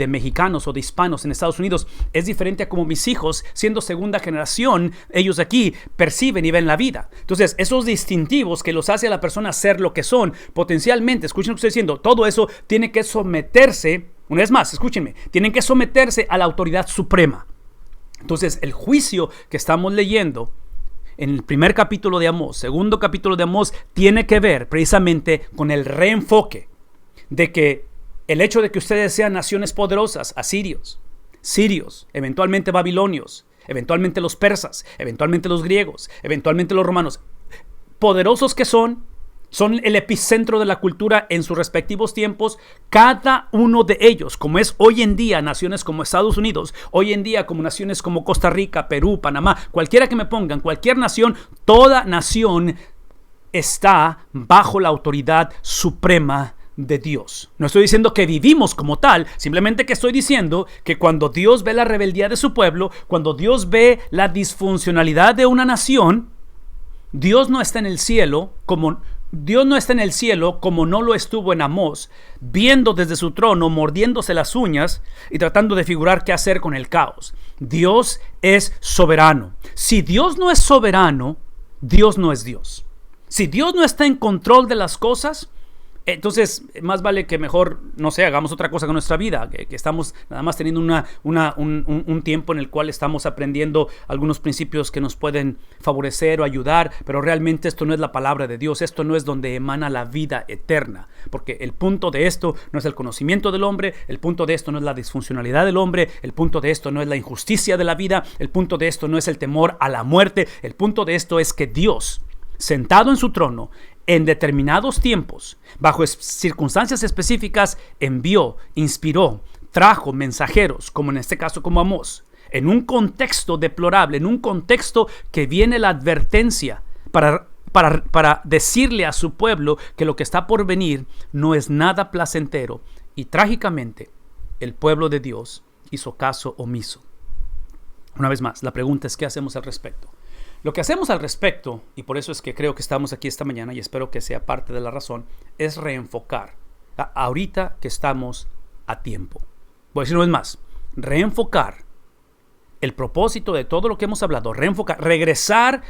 Speaker 1: mexicanos o de hispanos en Estados Unidos, es diferente a como mis hijos, siendo segunda generación, ellos aquí perciben y ven la vida. Entonces, esos distintivos que los hace a la persona ser lo que son, potencialmente, escuchen lo que estoy diciendo, todo eso tiene que someterse, una vez más, escúchenme, tienen que someterse a la autoridad suprema. Entonces, el juicio que estamos leyendo en el primer capítulo de Amós, segundo capítulo de Amós, tiene que ver precisamente con el reenfoque de que el hecho de que ustedes sean naciones poderosas, asirios, sirios, eventualmente babilonios, eventualmente los persas, eventualmente los griegos, eventualmente los romanos, poderosos que son Son el epicentro de la cultura en sus respectivos tiempos. Cada uno de ellos, como es hoy en día naciones como Estados Unidos, hoy en día como naciones como Costa Rica, Perú, Panamá, cualquiera que me pongan, cualquier nación, toda nación está bajo la autoridad suprema de Dios. No estoy diciendo que vivimos como tal, simplemente que estoy diciendo que cuando Dios ve la rebeldía de su pueblo, cuando Dios ve la disfuncionalidad de una nación, Dios no está en el cielo como no lo estuvo en Amós, viendo desde su trono, mordiéndose las uñas y tratando de figurar qué hacer con el caos. Dios es soberano. Si Dios no es soberano, Dios no es Dios. Si Dios no está en control de las cosas, entonces más vale que mejor, no sé, hagamos otra cosa con nuestra vida, que estamos nada más teniendo un tiempo en el cual estamos aprendiendo algunos principios que nos pueden favorecer o ayudar, pero realmente esto no es la palabra de Dios, esto no es donde emana la vida eterna, porque el punto de esto no es el conocimiento del hombre, el punto de esto no es la disfuncionalidad del hombre, el punto de esto no es la injusticia de la vida, el punto de esto no es el temor a la muerte, el punto de esto es que Dios, sentado en su trono, en determinados tiempos, bajo circunstancias específicas, envió, inspiró, trajo mensajeros, como en este caso como Amós, en un contexto deplorable, en un contexto que viene la advertencia para decirle a su pueblo que lo que está por venir no es nada placentero. Y trágicamente, el pueblo de Dios hizo caso omiso. Una vez más, la pregunta es: ¿qué hacemos al respecto? Lo que hacemos al respecto, y por eso es que creo que estamos aquí esta mañana y espero que sea parte de la razón, es reenfocar. Ahorita que estamos a tiempo. Voy a decir una vez más, reenfocar el propósito de todo lo que hemos hablado, regresar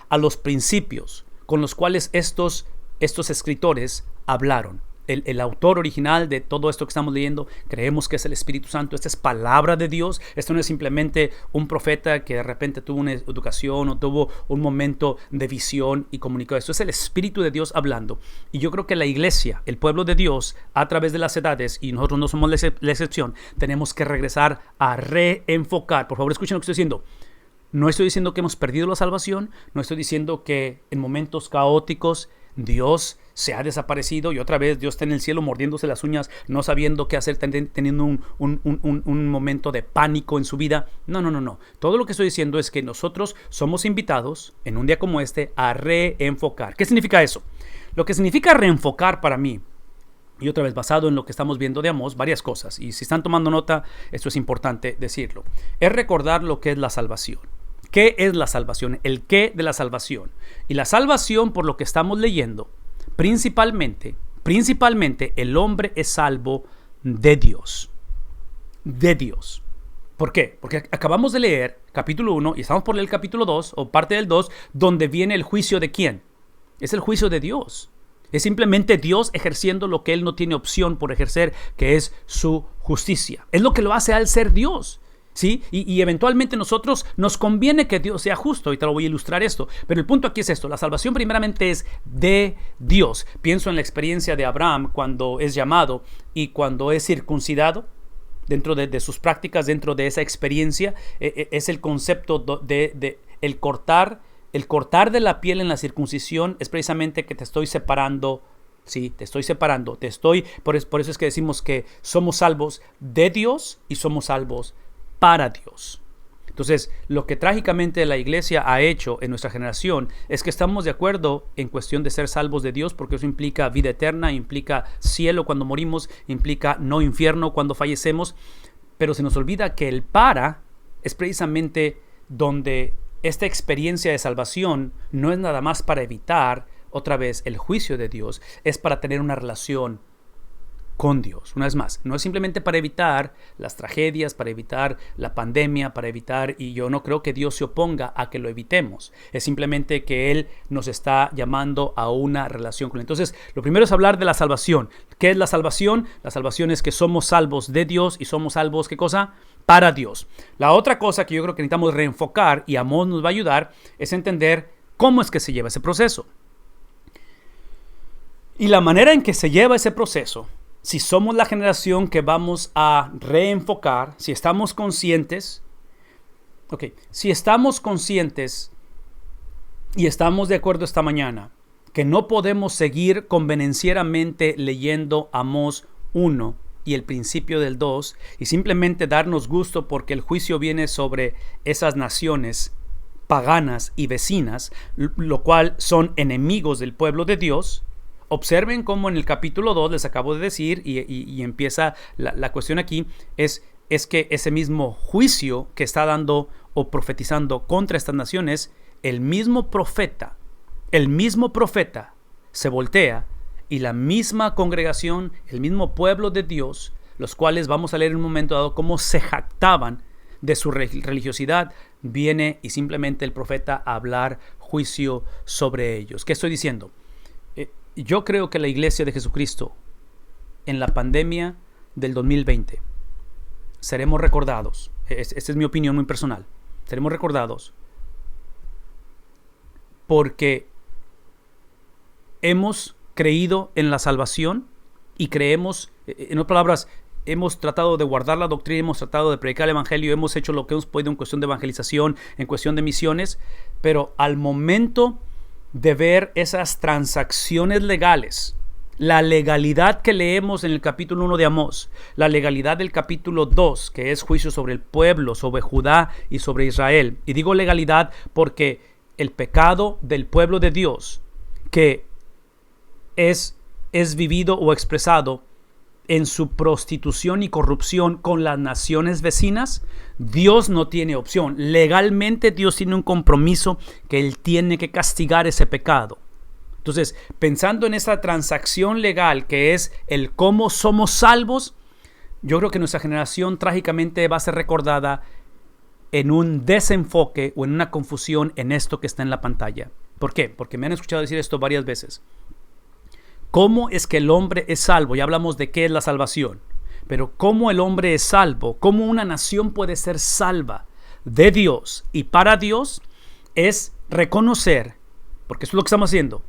Speaker 1: a los principios con los cuales estos escritores hablaron. El autor original de todo esto que estamos leyendo, creemos que es el Espíritu Santo. Esta es palabra de Dios. Esto no es simplemente un profeta que de repente tuvo una educación o tuvo un momento de visión y comunicó. Esto es el Espíritu de Dios hablando. Y yo creo que la iglesia, el pueblo de Dios, a través de las edades, y nosotros no somos la excepción, tenemos que regresar a reenfocar. Por favor, escuchen lo que estoy diciendo. No estoy diciendo que hemos perdido la salvación. No estoy diciendo que en momentos caóticos Dios se ha desaparecido y otra vez Dios está en el cielo mordiéndose las uñas, no sabiendo qué hacer, teniendo un momento de pánico en su vida. No. Todo lo que estoy diciendo es que nosotros somos invitados en un día como este a reenfocar. ¿Qué significa eso? Lo que significa reenfocar para mí, y otra vez basado en lo que estamos viendo de Amós, varias cosas. Y si están tomando nota, esto es importante decirlo. Es recordar lo que es la salvación. ¿Qué es la salvación? El qué de la salvación. Y la salvación, por lo que estamos leyendo, principalmente el hombre es salvo de Dios. De Dios. ¿Por qué? Porque acabamos de leer capítulo 1 y estamos por leer el capítulo 2 o parte del 2, donde viene el juicio de ¿quién? Es el juicio de Dios. Es simplemente Dios ejerciendo lo que Él no tiene opción por ejercer, que es su justicia. Es lo que lo hace al ser Dios. ¿Sí? Y eventualmente nosotros nos conviene que Dios sea justo, y te lo voy a ilustrar esto, pero el punto aquí es esto: la salvación primeramente es de Dios. Pienso en la experiencia de Abraham cuando es llamado y cuando es circuncidado. Dentro de sus prácticas, dentro de esa experiencia, es el concepto de el cortar de la piel en la circuncisión. Es precisamente que te estoy separando. Sí, te estoy separando, por eso es que decimos que somos salvos de Dios y somos salvos para Dios. Entonces, lo que trágicamente la iglesia ha hecho en nuestra generación es que estamos de acuerdo en cuestión de ser salvos de Dios, porque eso implica vida eterna, implica cielo cuando morimos, implica no infierno cuando fallecemos, pero se nos olvida que el para es precisamente donde esta experiencia de salvación no es nada más para evitar otra vez el juicio de Dios, es para tener una relación con Dios. Una vez más, no es simplemente para evitar las tragedias, para evitar la pandemia, y yo no creo que Dios se oponga a que lo evitemos. Es simplemente que Él nos está llamando a una relación con Él. Entonces, lo primero es hablar de la salvación. ¿Qué es la salvación? La salvación es que somos salvos de Dios y somos salvos, ¿qué cosa? Para Dios. La otra cosa que yo creo que necesitamos reenfocar, y Amós nos va a ayudar, es entender cómo es que se lleva ese proceso. Y la manera en que se lleva ese proceso, si somos la generación que vamos a reenfocar, si estamos conscientes y estamos de acuerdo esta mañana que no podemos seguir convenencieramente leyendo Amós 1 y el principio del 2 y simplemente darnos gusto porque el juicio viene sobre esas naciones paganas y vecinas, lo cual son enemigos del pueblo de Dios. Observen cómo en el capítulo 2 les acabo de decir y empieza la cuestión aquí, es que ese mismo juicio que está dando o profetizando contra estas naciones, el mismo profeta se voltea y la misma congregación, el mismo pueblo de Dios, los cuales vamos a leer en un momento dado cómo se jactaban de su religiosidad, viene y simplemente el profeta a hablar juicio sobre ellos. ¿Qué estoy diciendo? Yo creo que la iglesia de Jesucristo en la pandemia del 2020 seremos recordados, esta es mi opinión muy personal, seremos recordados porque hemos creído en la salvación y creemos, en otras palabras, hemos tratado de guardar la doctrina, hemos tratado de predicar el evangelio, hemos hecho lo que hemos podido en cuestión de evangelización, en cuestión de misiones, pero al momento de ver esas transacciones legales, la legalidad que leemos en el capítulo 1 de Amós, la legalidad del capítulo 2, que es juicio sobre el pueblo, sobre Judá y sobre Israel, y digo legalidad porque el pecado del pueblo de Dios, que es vivido o expresado en su prostitución y corrupción con las naciones vecinas, Dios no tiene opción. Legalmente Dios tiene un compromiso que Él tiene que castigar ese pecado. Entonces, pensando en esa transacción legal que es el cómo somos salvos, yo creo que nuestra generación trágicamente va a ser recordada en un desenfoque o en una confusión en esto que está en la pantalla. ¿Por qué? Porque me han escuchado decir esto varias veces. ¿Cómo es que el hombre es salvo? Ya hablamos de qué es la salvación. Pero ¿cómo el hombre es salvo? ¿Cómo una nación puede ser salva de Dios y para Dios? Es reconocer, porque eso es lo que estamos haciendo,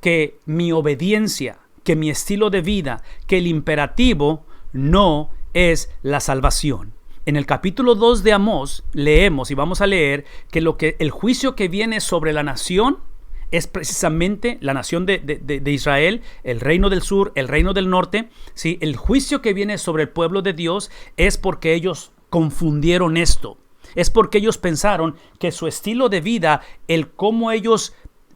Speaker 1: que mi obediencia, que mi estilo de vida, que el imperativo no es la salvación. En el capítulo 2 de Amós leemos y vamos a leer que el juicio que viene sobre la nación es precisamente la nación de Israel, el reino del sur, el reino del norte. ¿Sí? El juicio que viene sobre el pueblo de Dios es porque ellos confundieron esto. Es porque ellos pensaron que su estilo de vida, el cómo ellos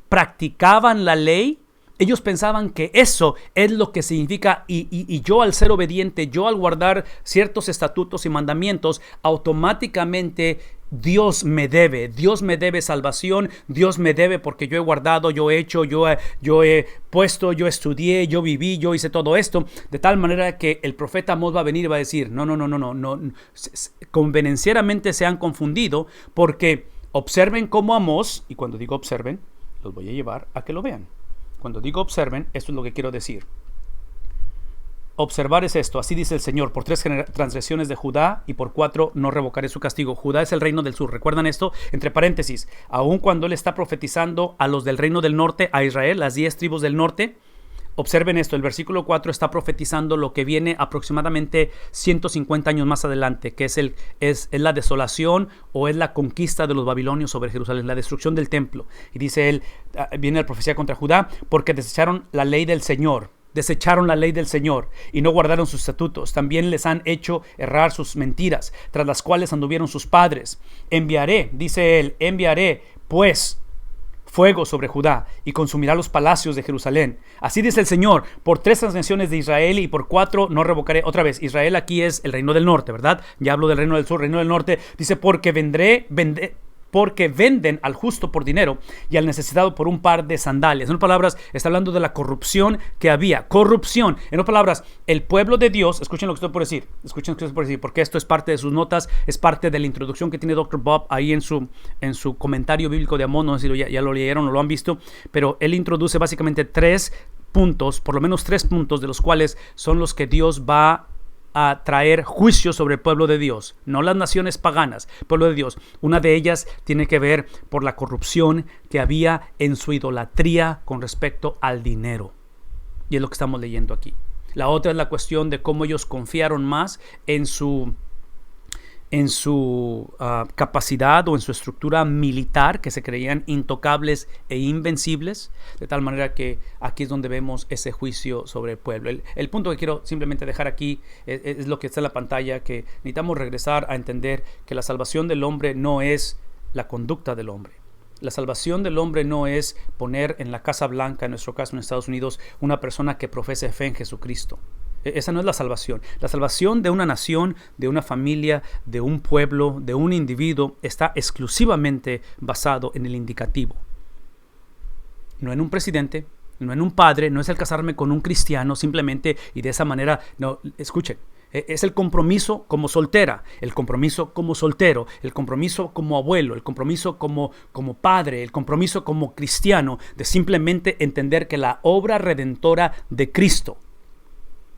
Speaker 1: practicaban la ley, ellos pensaban que eso es lo que significa y yo al ser obediente, yo al guardar ciertos estatutos y mandamientos, automáticamente Dios me debe salvación, Dios me debe porque yo he guardado, yo he hecho, yo he puesto, yo estudié, yo viví, yo hice todo esto, de tal manera que el profeta Amós va a venir y va a decir, no, convenencieramente se han confundido porque observen cómo Amós, y cuando digo observen, los voy a llevar a que lo vean. Cuando digo observen, esto es lo que quiero decir. Observar es esto, así dice el Señor, por 3 transgresiones de Judá y por 4 no revocaré su castigo. Judá es el reino del sur, ¿recuerdan esto? Entre paréntesis, aun cuando él está profetizando a los del reino del norte, a Israel, las 10 tribus del norte, observen esto, el versículo 4 está profetizando lo que viene aproximadamente 150 años más adelante, que es la desolación o es la conquista de los babilonios sobre Jerusalén, la destrucción del templo. Y dice él, viene la profecía contra Judá, porque desecharon la ley del Señor y no guardaron sus estatutos. También les han hecho errar sus mentiras, tras las cuales anduvieron sus padres. Enviaré, dice él, pues fuego sobre Judá y consumirá los palacios de Jerusalén. Así dice el Señor, por 3 transgresiones de Israel y por 4 no revocaré. Otra vez, Israel aquí es el reino del norte, ¿verdad? Ya hablo del reino del sur, reino del norte. Dice, porque venden al justo por dinero y al necesitado por un par de sandalias. En otras palabras, está hablando de la corrupción que había. Corrupción. En otras palabras, el pueblo de Dios, escuchen lo que estoy por decir, porque esto es parte de sus notas, es parte de la introducción que tiene Dr. Bob ahí en su comentario bíblico de Amós. No sé si ya lo leyeron o lo han visto, pero él introduce básicamente 3 puntos, por lo menos 3 puntos, de los cuales son los que Dios va a traer juicio sobre el pueblo de Dios, no las naciones paganas, pueblo de Dios. Una de ellas tiene que ver por la corrupción que había en su idolatría con respecto al dinero. Y es lo que estamos leyendo aquí. La otra es la cuestión de cómo ellos confiaron más en en su capacidad o en su estructura militar, que se creían intocables e invencibles, de tal manera que aquí es donde vemos ese juicio sobre el pueblo. El punto que quiero simplemente dejar aquí es lo que está en la pantalla, que necesitamos regresar a entender que la salvación del hombre no es la conducta del hombre. La salvación del hombre no es poner en la Casa Blanca, en nuestro caso en Estados Unidos, una persona que profese fe en Jesucristo. Esa no es la salvación. La salvación de una nación, de una familia, de un pueblo, de un individuo, está exclusivamente basado en el indicativo. No en un presidente, no en un padre, no es el casarme con un cristiano simplemente y de esa manera. No, escuchen, es el compromiso como soltera, el compromiso como soltero, el compromiso como abuelo, el compromiso como padre, el compromiso como cristiano, de simplemente entender que la obra redentora de Cristo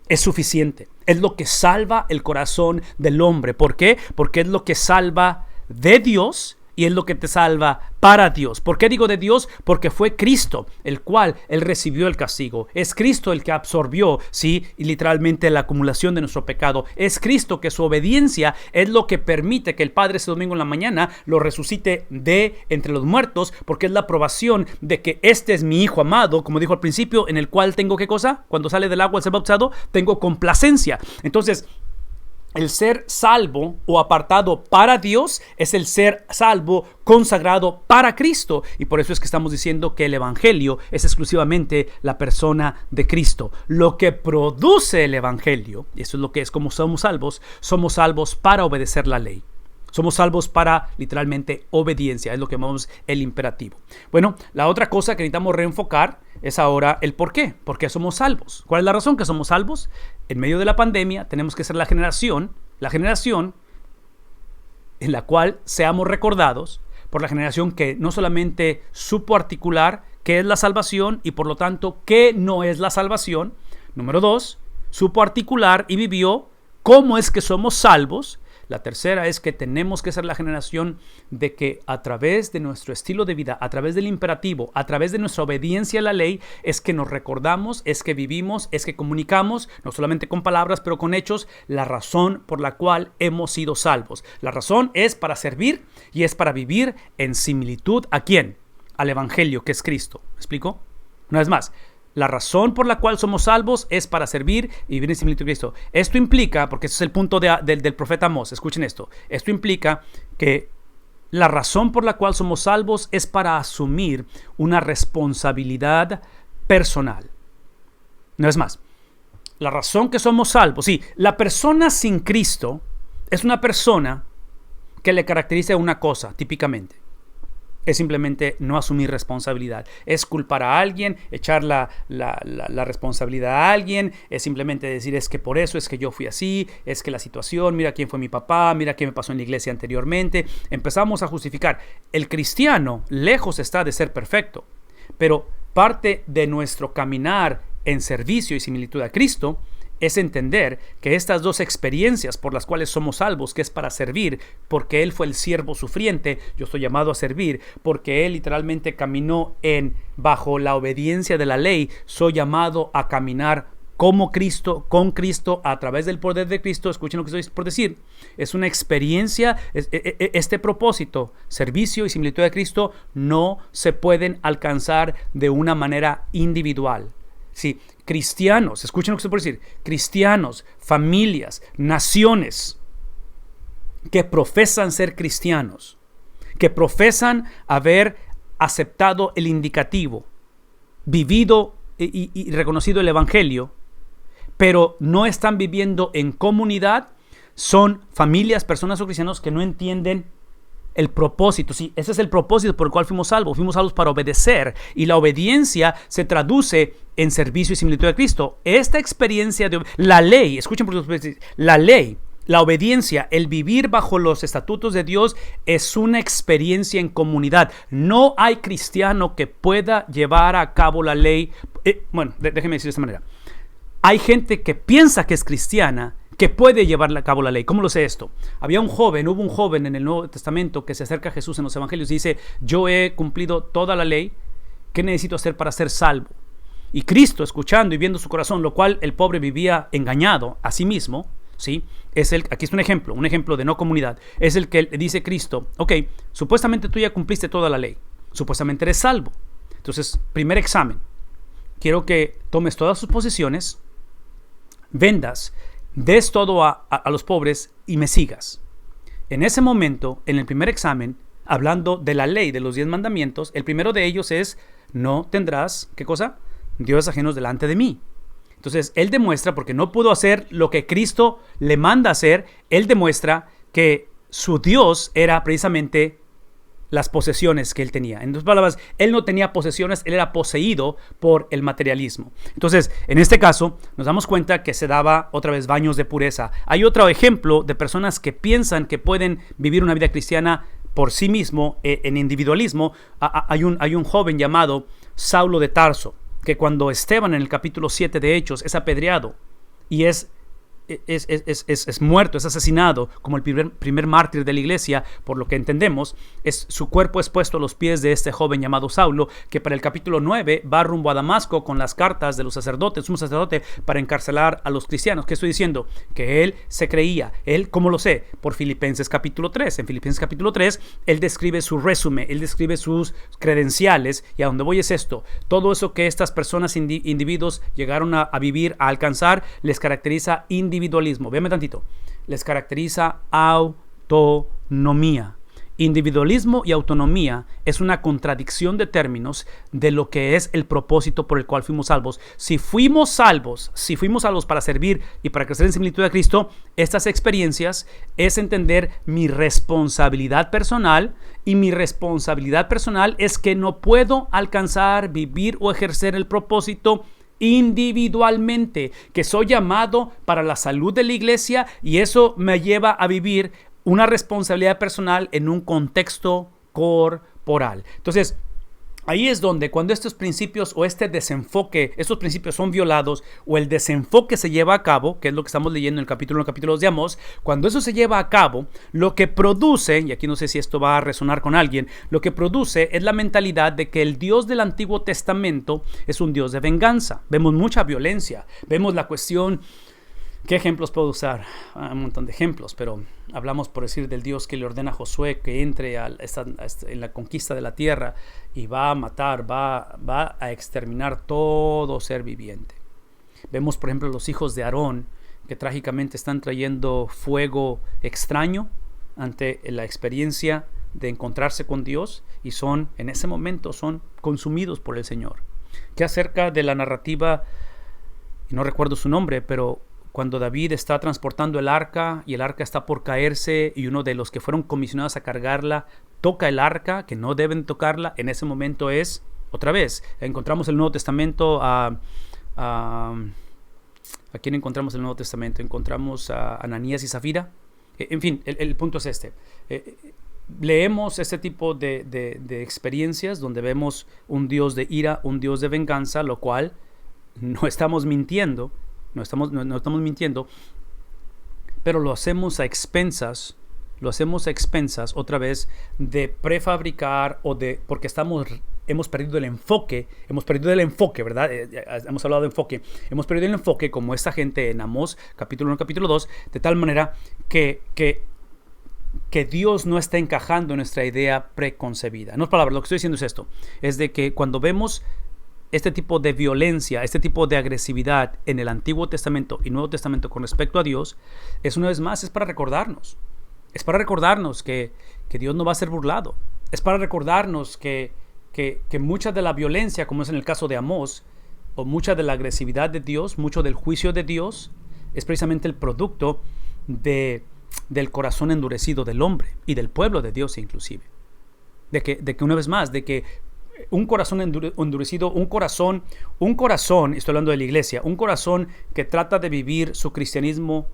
Speaker 1: es suficiente. Es lo que salva el corazón del hombre. ¿Por qué? Porque es lo que salva de Dios y es lo que te salva para Dios. ¿Por qué digo de Dios? Porque fue Cristo el cual Él recibió el castigo. Es Cristo el que absorbió, sí, y literalmente la acumulación de nuestro pecado. Es Cristo que su obediencia es lo que permite que el Padre ese domingo en la mañana lo resucite de entre los muertos, porque es la aprobación de que este es mi Hijo amado, como dijo al principio, en el cual tengo ¿qué cosa? Cuando sale del agua al ser bautizado, tengo complacencia. Entonces, el ser salvo o apartado para Dios es el ser salvo consagrado para Cristo. Y por eso es que estamos diciendo que el Evangelio es exclusivamente la persona de Cristo. Lo que produce el Evangelio, y eso es lo que es como somos salvos para obedecer la ley. Somos salvos para, literalmente, obediencia. Es lo que llamamos el imperativo. Bueno, la otra cosa que necesitamos reenfocar es ahora el por qué. ¿Por qué somos salvos? ¿Cuál es la razón que somos salvos? En medio de la pandemia tenemos que ser la generación en la cual seamos recordados por la generación que no solamente supo articular qué es la salvación y por lo tanto qué no es la salvación. Número 2, supo articular y vivió cómo es que somos salvos. La tercera es que tenemos que ser la generación de que a través de nuestro estilo de vida, a través del imperativo, a través de nuestra obediencia a la ley, es que nos recordamos, es que vivimos, es que comunicamos, no solamente con palabras, pero con hechos, la razón por la cual hemos sido salvos. La razón es para servir y es para vivir en similitud ¿a quién? Al Evangelio, que es Cristo. ¿Me explico? Una vez más. La razón por la cual somos salvos es para servir y vivir en similitud a Cristo. Esto implica, porque ese es el punto del profeta Amós, escuchen esto. Esto implica que la razón por la cual somos salvos es para asumir una responsabilidad personal. No es más. La razón que somos salvos, sí, la persona sin Cristo es una persona que le caracteriza una cosa, típicamente. Es simplemente no asumir responsabilidad. Es culpar a alguien, echar la responsabilidad a alguien. Es simplemente decir, es que por eso es que yo fui así, es que la situación, mira quién fue mi papá, mira qué me pasó en la iglesia anteriormente. Empezamos a justificar. El cristiano lejos está de ser perfecto, pero parte de nuestro caminar en servicio y similitud a Cristo es entender que estas dos experiencias por las cuales somos salvos, que es para servir, porque Él fue el siervo sufriente, yo estoy llamado a servir, porque Él literalmente caminó bajo la obediencia de la ley, soy llamado a caminar como Cristo, con Cristo, a través del poder de Cristo. Escuchen lo que estoy por decir. Es una experiencia, este propósito, servicio y similitud a Cristo, no se pueden alcanzar de una manera individual. Sí, cristianos, escuchen lo que estoy por decir, cristianos, familias, naciones que profesan ser cristianos, que profesan haber aceptado el indicativo, vivido y reconocido el Evangelio, pero no están viviendo en comunidad, son familias, personas o cristianos que no entienden el propósito. Sí, ese es el propósito por el cual fuimos salvos. Fuimos salvos para obedecer. Y la obediencia se traduce en servicio y similitud a Cristo. Esta experiencia de la ley, escuchen por favor, la ley, la obediencia, el vivir bajo los estatutos de Dios es una experiencia en comunidad. No hay cristiano que pueda llevar a cabo la ley. Déjenme decir de esta manera. Hay gente que piensa que es cristiana, que puede llevar a cabo la ley. ¿Cómo lo sé esto? Hubo un joven en el Nuevo Testamento que se acerca a Jesús en los Evangelios y dice, yo he cumplido toda la ley, ¿qué necesito hacer para ser salvo? Y Cristo, escuchando y viendo su corazón, lo cual el pobre vivía engañado a sí mismo, ¿sí? Aquí está un ejemplo de no comunidad. Es el que dice Cristo, ok, supuestamente tú ya cumpliste toda la ley, supuestamente eres salvo. Entonces, primer examen, quiero que tomes todas sus posesiones, vendas, des todo a los pobres y me sigas. En ese momento, en el primer examen, hablando de la ley de los 10 mandamientos, el primero de ellos es, no tendrás, ¿qué cosa? Dioses ajenos delante de mí. Entonces, él demuestra, porque no pudo hacer lo que Cristo le manda hacer, él demuestra que su Dios era precisamente las posesiones que él tenía. En otras palabras, él no tenía posesiones, él era poseído por el materialismo. Entonces, en este caso, nos damos cuenta que se daba otra vez baños de pureza. Hay otro ejemplo de personas que piensan que pueden vivir una vida cristiana por sí mismo, en individualismo. Hay un joven llamado Saulo de Tarso, que cuando Esteban en el capítulo 7 de Hechos es apedreado y es muerto, es asesinado como el primer mártir de la iglesia, por lo que entendemos, su cuerpo es puesto a los pies de este joven llamado Saulo, que para el capítulo 9 va rumbo a Damasco con las cartas de los sacerdotes, un sacerdote, para encarcelar a los cristianos. ¿Qué estoy diciendo? Que él se creía, ¿cómo lo sé? Por Filipenses capítulo 3. En Filipenses capítulo 3, él describe su resumen, él describe sus credenciales, y a donde voy es esto: todo eso que estas personas, individuos, llegaron a vivir, a alcanzar, les caracteriza individualismo. Véame tantito. Les caracteriza autonomía. Individualismo y autonomía es una contradicción de términos de lo que es el propósito por el cual fuimos salvos. Si fuimos salvos para servir y para crecer en similitud a Cristo, estas experiencias es entender mi responsabilidad personal, y mi responsabilidad personal es que no puedo alcanzar, vivir o ejercer el propósito individualmente, que soy llamado para la salud de la iglesia, y eso me lleva a vivir una responsabilidad personal en un contexto corporal. Entonces, ahí es donde, cuando estos principios o este desenfoque, estos principios son violados, o el desenfoque se lleva a cabo, que es lo que estamos leyendo en el capítulo 2 de Amós, cuando eso se lleva a cabo, lo que produce, y aquí no sé si esto va a resonar con alguien, lo que produce es la mentalidad de que el Dios del Antiguo Testamento es un Dios de venganza. Vemos mucha violencia, vemos la cuestión. ¿Qué ejemplos puedo usar? Un montón de ejemplos, pero hablamos, por decir, del Dios que le ordena a Josué que entre en la conquista de la tierra y va a matar, va a exterminar todo ser viviente. Vemos, por ejemplo, los hijos de Aarón, que trágicamente están trayendo fuego extraño ante la experiencia de encontrarse con Dios, y en ese momento son consumidos por el Señor. ¿Qué acerca de la narrativa? Y no recuerdo su nombre, pero cuando David está transportando el arca y el arca está por caerse, y uno de los que fueron comisionados a cargarla toca el arca, que no deben tocarla, en ese momento otra vez, encontramos el Nuevo Testamento ¿a quién encontramos el Nuevo Testamento? Encontramos a Ananías y Zafira. En fin, el punto es este. Leemos este tipo de experiencias donde vemos un Dios de ira, un Dios de venganza, lo cual no estamos mintiendo. No estamos mintiendo, pero lo hacemos a expensas otra vez de prefabricar, porque hemos perdido el enfoque, ¿verdad? Hemos hablado de enfoque, hemos perdido el enfoque como esta gente en Amós, capítulo 1, capítulo 2, de tal manera que Dios no está encajando en nuestra idea preconcebida. No es palabra, lo que estoy diciendo es esto, es de que cuando vemos este tipo de violencia, este tipo de agresividad en el Antiguo Testamento y Nuevo Testamento con respecto a Dios, es para recordarnos. Es para recordarnos que Dios no va a ser burlado. Es para recordarnos que mucha de la violencia, como es en el caso de Amós, o mucha de la agresividad de Dios, mucho del juicio de Dios, es precisamente el producto del corazón endurecido del hombre y del pueblo de Dios inclusive. De que una vez más, de que un corazón endurecido, un corazón, estoy hablando de la iglesia, un corazón que trata de vivir su cristianismo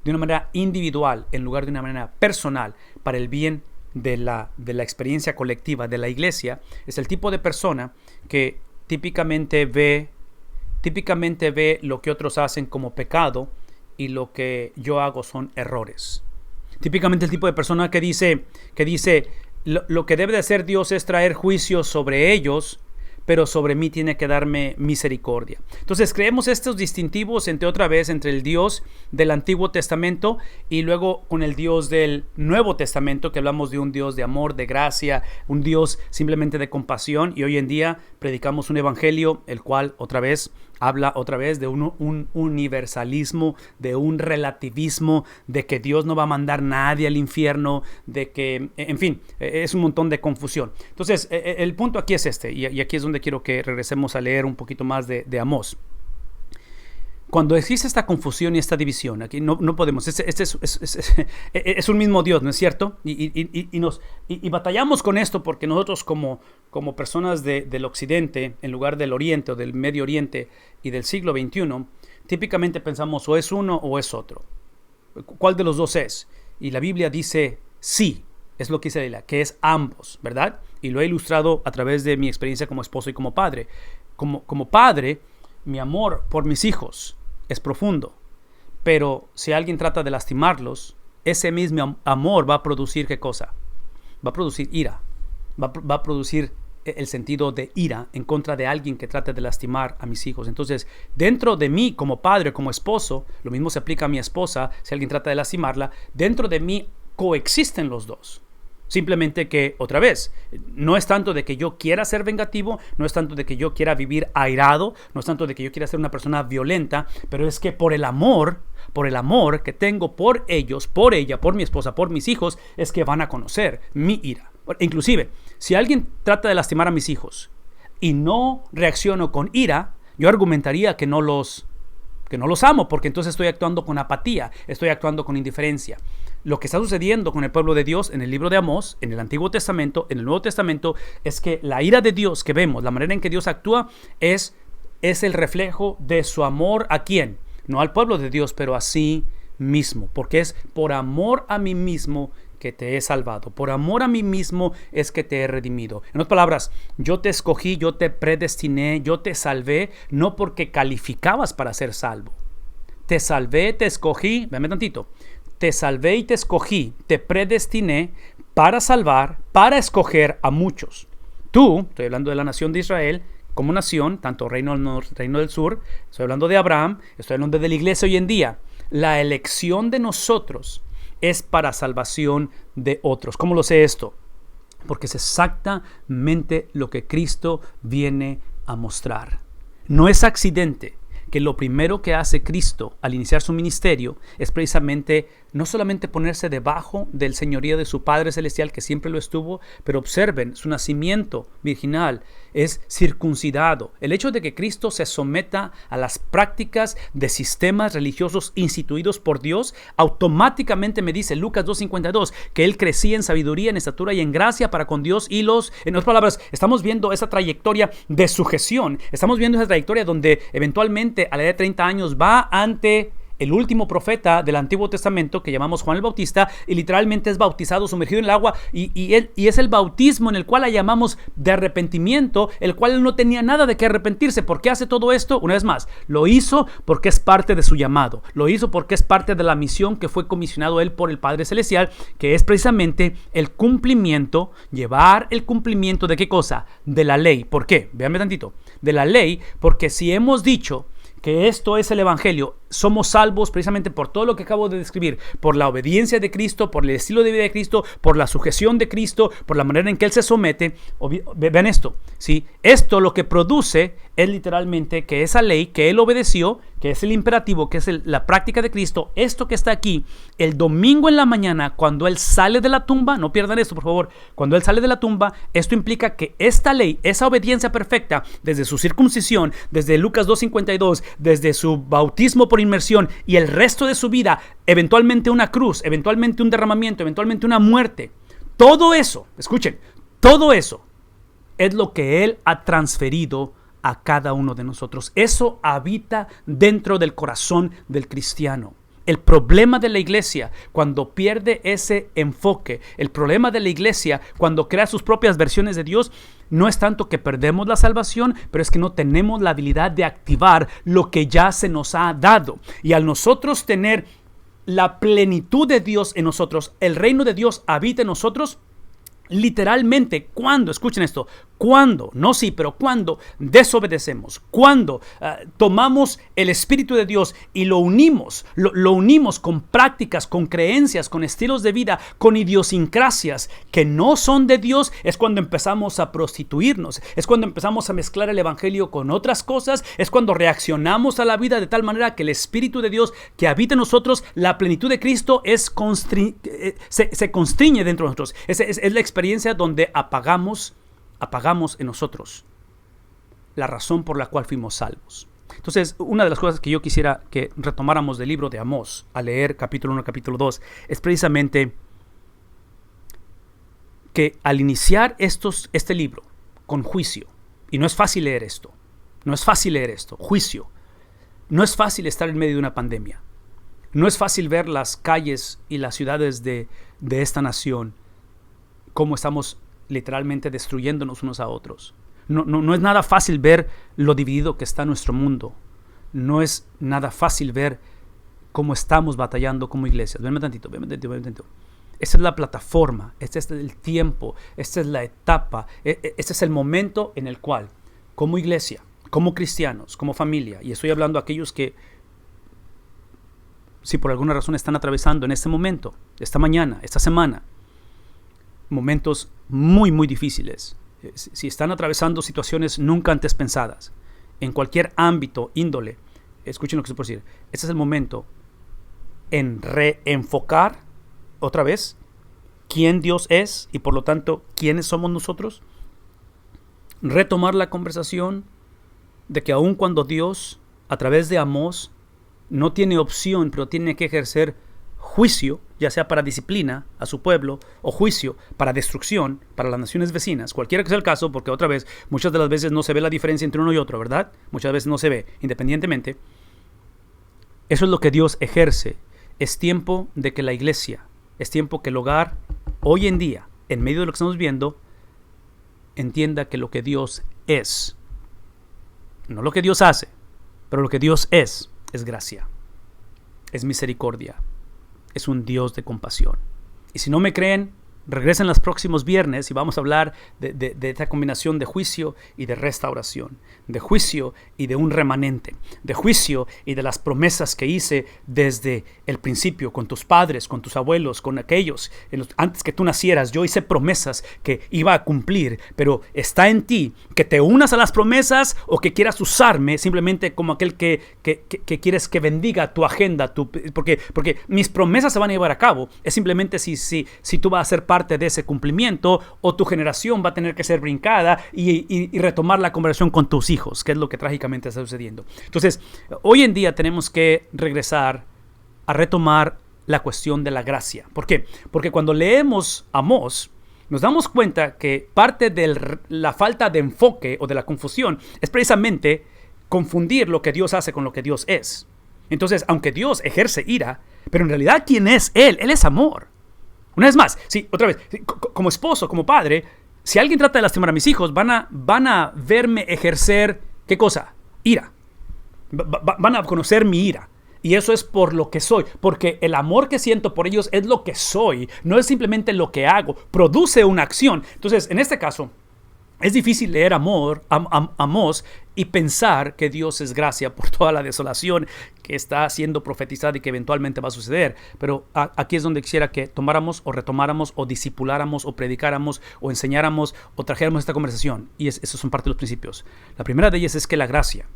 Speaker 1: de una manera individual en lugar de una manera personal para el bien de la experiencia colectiva de la iglesia, es el tipo de persona que típicamente ve lo que otros hacen como pecado, y lo que yo hago son errores. Típicamente el tipo de persona que dice lo que debe de hacer Dios es traer juicio sobre ellos, pero sobre mí tiene que darme misericordia. Entonces creemos estos distintivos entre el Dios del Antiguo Testamento y luego con el Dios del Nuevo Testamento, que hablamos de un Dios de amor, de gracia, un Dios simplemente de compasión, y hoy en día predicamos un evangelio el cual habla otra vez de un universalismo, de un relativismo, de que Dios no va a mandar nadie al infierno, de que, en fin, es un montón de confusión. Entonces, el punto aquí es este, y aquí es donde quiero que regresemos a leer un poquito más de Amós. Cuando existe esta confusión y esta división, aquí no podemos, es un mismo Dios, ¿no es cierto? Y batallamos con esto porque nosotros como personas del Occidente, en lugar del Oriente o del Medio Oriente y del siglo XXI, típicamente pensamos o es uno o es otro. ¿Cuál de los dos es? Y la Biblia dice sí, es lo que dice ella, que es ambos, ¿verdad? Y lo he ilustrado a través de mi experiencia como esposo y como padre. Como padre, mi amor por mis hijos es profundo, pero si alguien trata de lastimarlos, ese mismo amor va a producir ¿qué cosa? Va a producir ira, va a producir el sentido de ira en contra de alguien que trate de lastimar a mis hijos. Entonces, dentro de mí como padre, como esposo, lo mismo se aplica a mi esposa, si alguien trata de lastimarla, dentro de mí coexisten los dos. Simplemente que, otra vez, no es tanto de que yo quiera ser vengativo, no es tanto de que yo quiera vivir airado, no es tanto de que yo quiera ser una persona violenta, pero es que por el amor que tengo por ellos, por ella, por mi esposa, por mis hijos, es que van a conocer mi ira. Inclusive, si alguien trata de lastimar a mis hijos y no reacciono con ira, yo argumentaría que no los amo, porque entonces estoy actuando con apatía, estoy actuando con indiferencia. Lo que está sucediendo con el pueblo de Dios en el libro de Amós, en el Antiguo Testamento, en el Nuevo Testamento, es que la ira de Dios que vemos, la manera en que Dios actúa, es el reflejo de su amor ¿a quién? No al pueblo de Dios, pero a sí mismo, porque es por amor a mí mismo que te he salvado. Por amor a mí mismo es que te he redimido. En otras palabras, yo te escogí, yo te predestiné, yo te salvé, no porque calificabas para ser salvo. Te salvé, te escogí, véame tantito. Te salvé y te escogí, te predestiné para salvar, para escoger a muchos. Tú, estoy hablando de la nación de Israel, como nación, tanto reino del norte, reino del sur, estoy hablando de Abraham, estoy hablando de la iglesia hoy en día. La elección de nosotros es para salvación de otros. ¿Cómo lo sé esto? Porque es exactamente lo que Cristo viene a mostrar. No es accidente que lo primero que hace Cristo al iniciar su ministerio es precisamente no solamente ponerse debajo del señorío de su Padre Celestial, que siempre lo estuvo, pero observen, su nacimiento virginal es circuncidado. El hecho de que Cristo se someta a las prácticas de sistemas religiosos instituidos por Dios, automáticamente me dice Lucas 2:52, que Él crecía en sabiduría, en estatura y en gracia para con Dios y los... En otras palabras, estamos viendo esa trayectoria de sujeción, estamos viendo esa trayectoria donde eventualmente a la edad de 30 años va ante el último profeta del Antiguo Testamento, que llamamos Juan el Bautista, y literalmente es bautizado, sumergido en el agua, y es el bautismo en el cual la llamamos de arrepentimiento, el cual él no tenía nada de qué arrepentirse. ¿Por qué hace todo esto? Una vez más, lo hizo porque es parte de su llamado, lo hizo porque es parte de la misión que fue comisionado él por el Padre Celestial, que es precisamente el cumplimiento, llevar el cumplimiento de ¿qué cosa? De la ley. ¿Por qué? Véanme tantito. De la ley, porque si hemos dicho que esto es el evangelio, somos salvos precisamente por todo lo que acabo de describir, por la obediencia de Cristo, por el estilo de vida de Cristo, por la sujeción de Cristo, por la manera en que Él se somete. Vean esto, ¿sí? Esto lo que produce es literalmente que esa ley que Él obedeció, que es el imperativo, que es la práctica de Cristo, esto que está aquí, el domingo en la mañana, cuando Él sale de la tumba, no pierdan esto por favor, cuando Él sale de la tumba, esto implica que esta ley, esa obediencia perfecta, desde su circuncisión, desde Lucas 2:52, desde su bautismo por inmersión y el resto de su vida, eventualmente una cruz, eventualmente un derramamiento, eventualmente una muerte, todo eso, escuchen, todo eso es lo que Él ha transferido a cada uno de nosotros. Eso habita dentro del corazón del cristiano. El problema de la iglesia cuando pierde ese enfoque, el problema de la iglesia cuando crea sus propias versiones de Dios, no es tanto que perdemos la salvación, pero es que no tenemos la habilidad de activar lo que ya se nos ha dado. Y al nosotros tener la plenitud de Dios en nosotros, el reino de Dios habita en nosotros, literalmente, escuchen esto, ¿Cuándo? No sí, pero ¿cuándo desobedecemos? ¿Cuándo tomamos el Espíritu de Dios y lo unimos? Lo unimos con prácticas, con creencias, con estilos de vida, con idiosincrasias que no son de Dios. Es cuando empezamos a prostituirnos. Es cuando empezamos a mezclar el Evangelio con otras cosas. Es cuando reaccionamos a la vida de tal manera que el Espíritu de Dios que habita en nosotros, la plenitud de Cristo, se constriñe dentro de nosotros. Es la experiencia donde apagamos en nosotros la razón por la cual fuimos salvos. Entonces, una de las cosas que yo quisiera que retomáramos del libro de Amós al leer capítulo 1, capítulo 2, es precisamente que al iniciar este libro con juicio, y no es fácil leer esto, juicio, no es fácil estar en medio de una pandemia, no es fácil ver las calles y las ciudades de esta nación, cómo estamos literalmente destruyéndonos unos a otros. No es nada fácil ver lo dividido que está nuestro mundo. No es nada fácil ver cómo estamos batallando como iglesias. Véanme tantito. Esta es la plataforma, este es el tiempo, esta es la etapa, este es el momento en el cual, como iglesia, como cristianos, como familia, y estoy hablando a aquellos que, si por alguna razón están atravesando en este momento, esta mañana, esta semana, momentos muy, muy difíciles, si están atravesando situaciones nunca antes pensadas, en cualquier ámbito, índole, escuchen lo que se puede decir, este es el momento en reenfocar otra vez quién Dios es y por lo tanto quiénes somos nosotros, retomar la conversación de que aun cuando Dios, a través de Amós, no tiene opción, pero tiene que ejercer juicio, ya sea para disciplina a su pueblo o juicio para destrucción para las naciones vecinas, cualquiera que sea el caso, porque otra vez, muchas de las veces no se ve la diferencia entre uno y otro, ¿verdad? Muchas veces no se ve, independientemente. Eso es lo que Dios ejerce. Es tiempo de que la iglesia, es tiempo que el hogar, hoy en día, en medio de lo que estamos viendo, entienda que lo que Dios es, no lo que Dios hace, pero lo que Dios es gracia, es misericordia, es un Dios de compasión. Y si no me creen, regresen los próximos viernes y vamos a hablar de esta combinación de juicio y de restauración, de juicio y de un remanente, de juicio y de las promesas que hice desde el principio con tus padres, con tus abuelos, con aquellos. Antes que tú nacieras, yo hice promesas que iba a cumplir, pero está en ti que te unas a las promesas o que quieras usarme simplemente como aquel que quieres que bendiga tu agenda, porque mis promesas se van a llevar a cabo. Es simplemente si tú vas a ser parte de ese cumplimiento o tu generación va a tener que ser brincada y retomar la conversación con tus hijos, que es lo que trágicamente está sucediendo. Entonces, hoy en día tenemos que regresar a retomar la cuestión de la gracia. ¿Por qué? Porque cuando leemos Amós, nos damos cuenta que parte de la falta de enfoque o de la confusión es precisamente confundir lo que Dios hace con lo que Dios es. Entonces, aunque Dios ejerce ira, pero en realidad, ¿quién es Él? Él es amor. Una vez más, otra vez, como esposo, como padre, si alguien trata de lastimar a mis hijos, van a verme ejercer, ¿qué cosa? Ira. Van a conocer mi ira. Y eso es por lo que soy, porque el amor que siento por ellos es lo que soy, no es simplemente lo que hago, produce una acción. Entonces, en este caso, es difícil leer Amós y pensar que Dios es gracia por toda la desolación que está siendo profetizada y que eventualmente va a suceder. Pero aquí es donde quisiera que tomáramos o retomáramos o discipuláramos o predicáramos o enseñáramos o trajéramos esta conversación. Y esos son parte de los principios. La primera de ellas es que la gracia,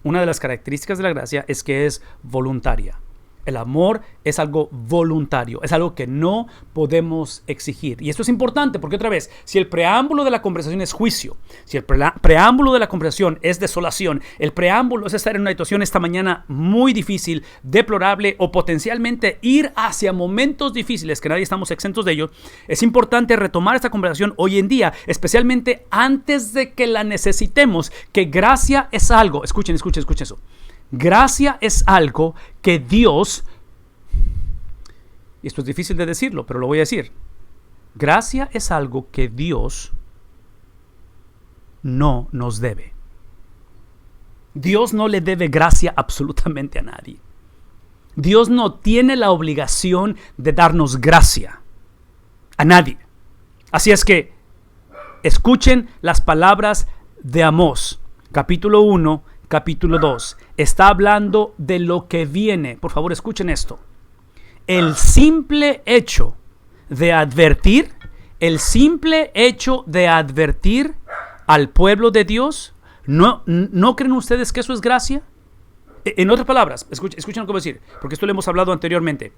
Speaker 1: una de las características de la gracia es que es voluntaria. El amor es algo voluntario, es algo que no podemos exigir. Y esto es importante porque otra vez, si el preámbulo de la conversación es juicio, si el preámbulo de la conversación es desolación, el preámbulo es estar en una situación esta mañana muy difícil, deplorable o potencialmente ir hacia momentos difíciles que nadie estamos exentos de ellos, es importante retomar esta conversación hoy en día, especialmente antes de que la necesitemos, que gracia es algo, escuchen eso. Gracia es algo que Dios, y esto es difícil de decirlo, pero lo voy a decir. Gracia es algo que Dios no nos debe. Dios no le debe gracia absolutamente a nadie. Dios no tiene la obligación de darnos gracia a nadie. Así es que Escuchen las palabras de Amós, capítulo 1, capítulo 2. Está hablando de lo que viene. Por favor, escuchen esto. El simple hecho de advertir, al pueblo de Dios, ¿no creen ustedes que eso es gracia? En otras palabras, escuchen lo que voy a decir, porque esto lo hemos hablado anteriormente.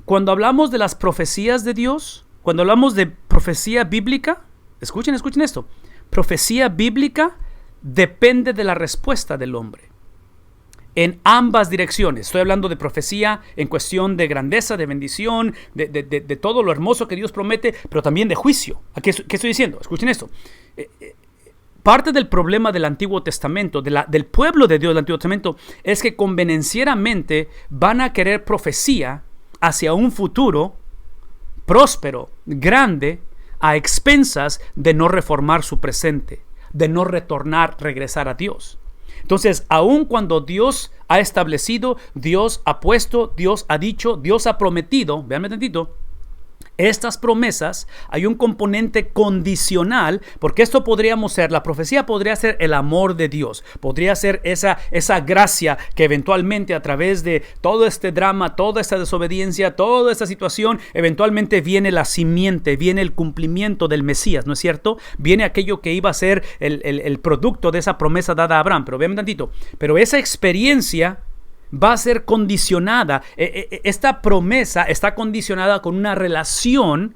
Speaker 1: Cuando hablamos de las profecías de Dios, cuando hablamos de profecía bíblica, escuchen esto. Profecía bíblica depende de la respuesta del hombre. En ambas direcciones. Estoy hablando de profecía en cuestión de grandeza, de bendición, de todo lo hermoso que Dios promete, pero también de juicio. ¿Qué estoy diciendo? Escuchen esto. Parte del problema del Antiguo Testamento, del pueblo de Dios del Antiguo Testamento, es que convenencieramente van a querer profecía hacia un futuro próspero, grande, a expensas de no reformar su presente, de no regresar a Dios. Entonces, aun cuando Dios ha establecido, Dios ha puesto, Dios ha dicho, Dios ha prometido, véanme tantito, estas promesas, hay un componente condicional, porque esto podríamos ser, la profecía podría ser el amor de Dios, podría ser esa gracia que eventualmente a través de todo este drama, toda esta desobediencia, toda esta situación, eventualmente viene la simiente, viene el cumplimiento del Mesías, ¿no es cierto? Viene aquello que iba a ser el producto de esa promesa dada a Abraham, pero vean tantito, pero esa experiencia va a ser condicionada. Esta promesa está condicionada con una relación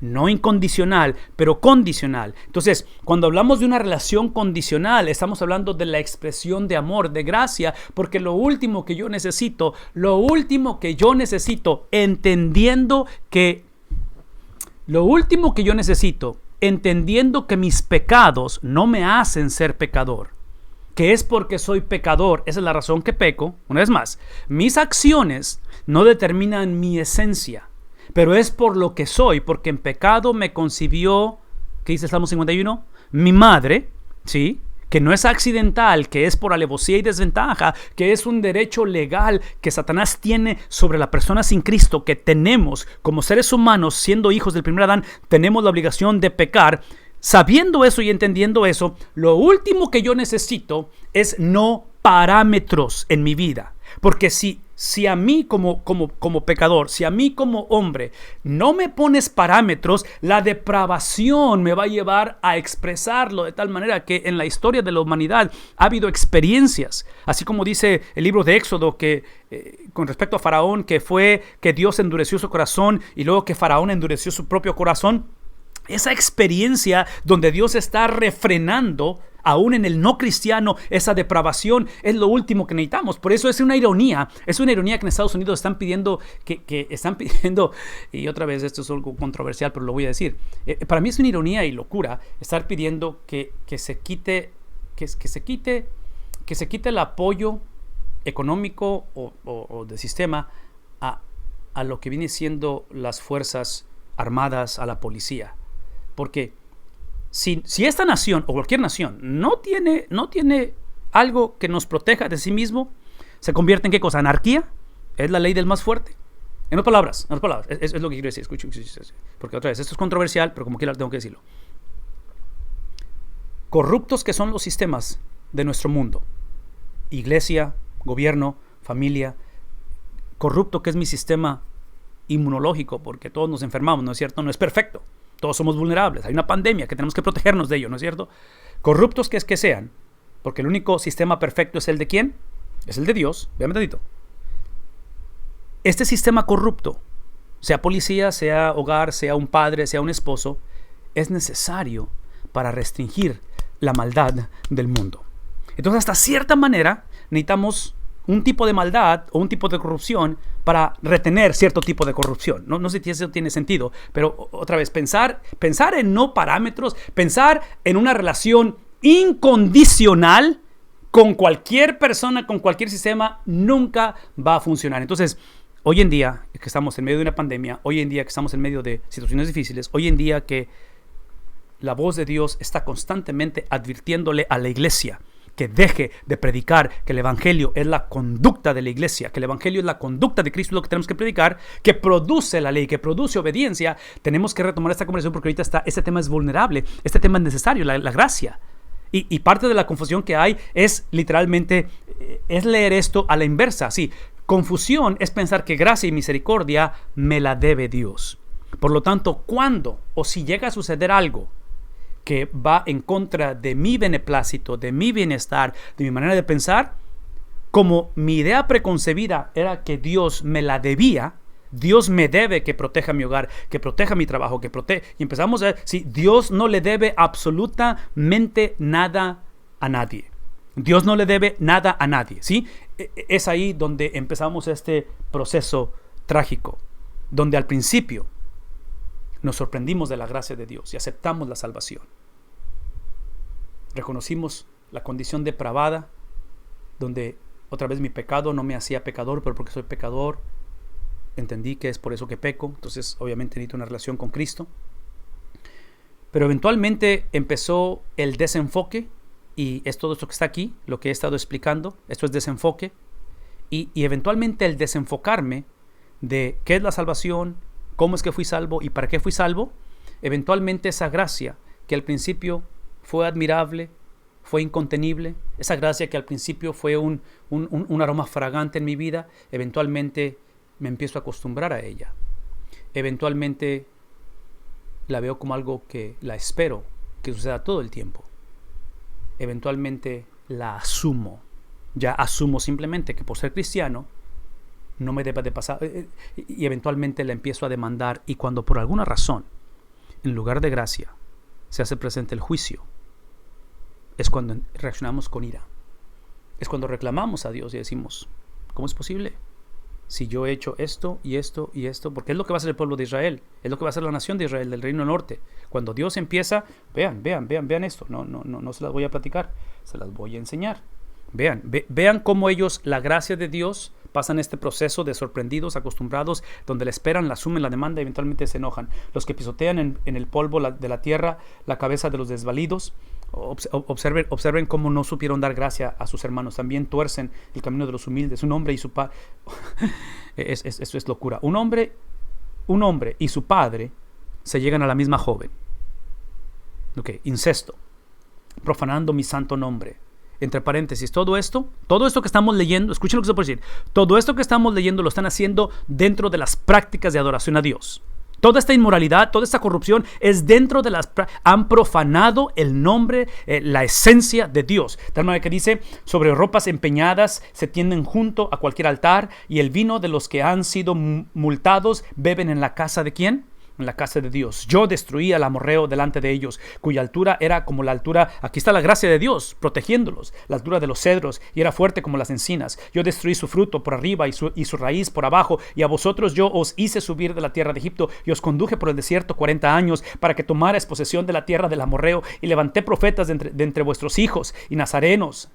Speaker 1: no incondicional, pero condicional. Entonces, cuando hablamos de una relación condicional, estamos hablando de la expresión de amor, de gracia, porque lo último que yo necesito, entendiendo que mis pecados no me hacen ser pecador, que es porque soy pecador, esa es la razón que peco. Una vez más, mis acciones no determinan mi esencia, pero es por lo que soy, porque en pecado me concibió, ¿qué dice el Salmo 51? Mi madre, ¿sí? Que no es accidental, que es por alevosía y desventaja, que es un derecho legal que Satanás tiene sobre la persona sin Cristo, que tenemos como seres humanos, siendo hijos del primer Adán, tenemos la obligación de pecar. Sabiendo eso y entendiendo eso, lo último que yo necesito es no parámetros en mi vida. Porque si a mí como pecador, si a mí como hombre no me pones parámetros, la depravación me va a llevar a expresarlo de tal manera que en la historia de la humanidad ha habido experiencias. Así como dice el libro de Éxodo que con respecto a Faraón, que fue que Dios endureció su corazón y luego que Faraón endureció su propio corazón. Esa experiencia donde Dios está refrenando, aún en el no cristiano, esa depravación, es lo último que necesitamos. Por eso es una ironía que en Estados Unidos están pidiendo, y otra vez esto es algo controversial, pero lo voy a decir. Para mí es una ironía y locura estar pidiendo que se quite el apoyo económico o de sistema a lo que viene siendo las fuerzas armadas, a la policía. Porque si esta nación o cualquier nación no tiene algo que nos proteja de sí mismo, se convierte en ¿qué cosa? ¿Anarquía? ¿Es la ley del más fuerte? En otras palabras, es lo que quiero decir. Escuchen, porque otra vez, esto es controversial, pero como quiera tengo que decirlo. Corruptos que son los sistemas de nuestro mundo, iglesia, gobierno, familia, corrupto que es mi sistema inmunológico, porque todos nos enfermamos, ¿no es cierto? No es perfecto. Todos somos vulnerables. Hay una pandemia que tenemos que protegernos de ello, ¿no es cierto? Corruptos que sean, porque el único sistema perfecto es el de ¿quién? Es el de Dios. Véanme tantito. Este sistema corrupto, sea policía, sea hogar, sea un padre, sea un esposo, es necesario para restringir la maldad del mundo. Entonces, hasta cierta manera, necesitamos un tipo de maldad o un tipo de corrupción para retener cierto tipo de corrupción. No sé si eso tiene sentido, pero otra vez, pensar en no parámetros, pensar en una relación incondicional con cualquier persona, con cualquier sistema, nunca va a funcionar. Entonces, hoy en día que estamos en medio de una pandemia, hoy en día que estamos en medio de situaciones difíciles, hoy en día que la voz de Dios está constantemente advirtiéndole a la iglesia que deje de predicar que el evangelio es la conducta de la iglesia, que el evangelio es la conducta de Cristo, lo que tenemos que predicar, que produce la ley, que produce obediencia, tenemos que retomar esta conversación porque ahorita este tema es vulnerable, este tema es necesario, la gracia. Y parte de la confusión que hay es literalmente, es leer esto a la inversa. Sí, confusión es pensar que gracia y misericordia me la debe Dios. Por lo tanto, cuando o si llega a suceder algo que va en contra de mi beneplácito, de mi bienestar, de mi manera de pensar, como mi idea preconcebida era que Dios me la debía, Dios me debe que proteja mi hogar, que proteja mi trabajo, y empezamos a ver, sí, Dios no le debe absolutamente nada a nadie. Dios no le debe nada a nadie, ¿sí? Es ahí donde empezamos este proceso trágico, donde al principio nos sorprendimos de la gracia de Dios y aceptamos la salvación. Reconocimos la condición depravada, donde otra vez mi pecado no me hacía pecador, pero porque soy pecador, entendí que es por eso que peco. Entonces obviamente necesito una relación con Cristo. Pero eventualmente empezó el desenfoque, y es todo esto que está aquí, lo que he estado explicando. Esto es desenfoque, y eventualmente el desenfocarme de qué es la salvación, cómo es que fui salvo y para qué fui salvo. Eventualmente esa gracia que al principio fue admirable, fue incontenible, esa gracia que al principio fue un aroma fragante en mi vida, eventualmente me empiezo a acostumbrar a ella. Eventualmente la veo como algo que la espero que suceda todo el tiempo. Eventualmente la asumo. Ya asumo simplemente que por ser cristiano no me debe de pasar, y eventualmente la empiezo a demandar. Y cuando por alguna razón, en lugar de gracia, se hace presente el juicio, es cuando reaccionamos con ira. Es cuando reclamamos a Dios y decimos, ¿cómo es posible? Si yo he hecho esto y esto y esto, porque es lo que va a hacer el pueblo de Israel, es lo que va a hacer la nación de Israel, del reino norte. Cuando Dios empieza, vean esto, no se las voy a platicar, se las voy a enseñar. Vean cómo ellos, la gracia de Dios, pasan este proceso de sorprendidos, acostumbrados, donde la esperan, la asumen, la demanda y eventualmente se enojan. Los que pisotean en el polvo de la tierra la cabeza de los desvalidos, observen cómo no supieron dar gracia a sus hermanos. También tuercen el camino de los humildes. Un hombre y su padre, eso es locura. Un hombre y su padre se llegan a la misma joven. Incesto, profanando mi santo nombre. Entre paréntesis, todo esto que estamos leyendo, escuchen lo que se puede decir, todo esto que estamos leyendo lo están haciendo dentro de las prácticas de adoración a Dios. Toda esta inmoralidad, toda esta corrupción es dentro de han profanado el nombre, la esencia de Dios. De tal manera que dice, sobre ropas empeñadas se tienden junto a cualquier altar, y el vino de los que han sido multados beben en la casa ¿de quién? En la casa de Dios. Yo destruí al amorreo delante de ellos, cuya altura era como la altura, aquí está la gracia de Dios protegiéndolos, la altura de los cedros, y era fuerte como las encinas. Yo destruí su fruto por arriba y su raíz por abajo, y a vosotros yo os hice subir de la tierra de Egipto, y os conduje por el desierto 40 años, para que tomarais posesión de la tierra del amorreo, y levanté profetas de entre vuestros hijos, y nazareos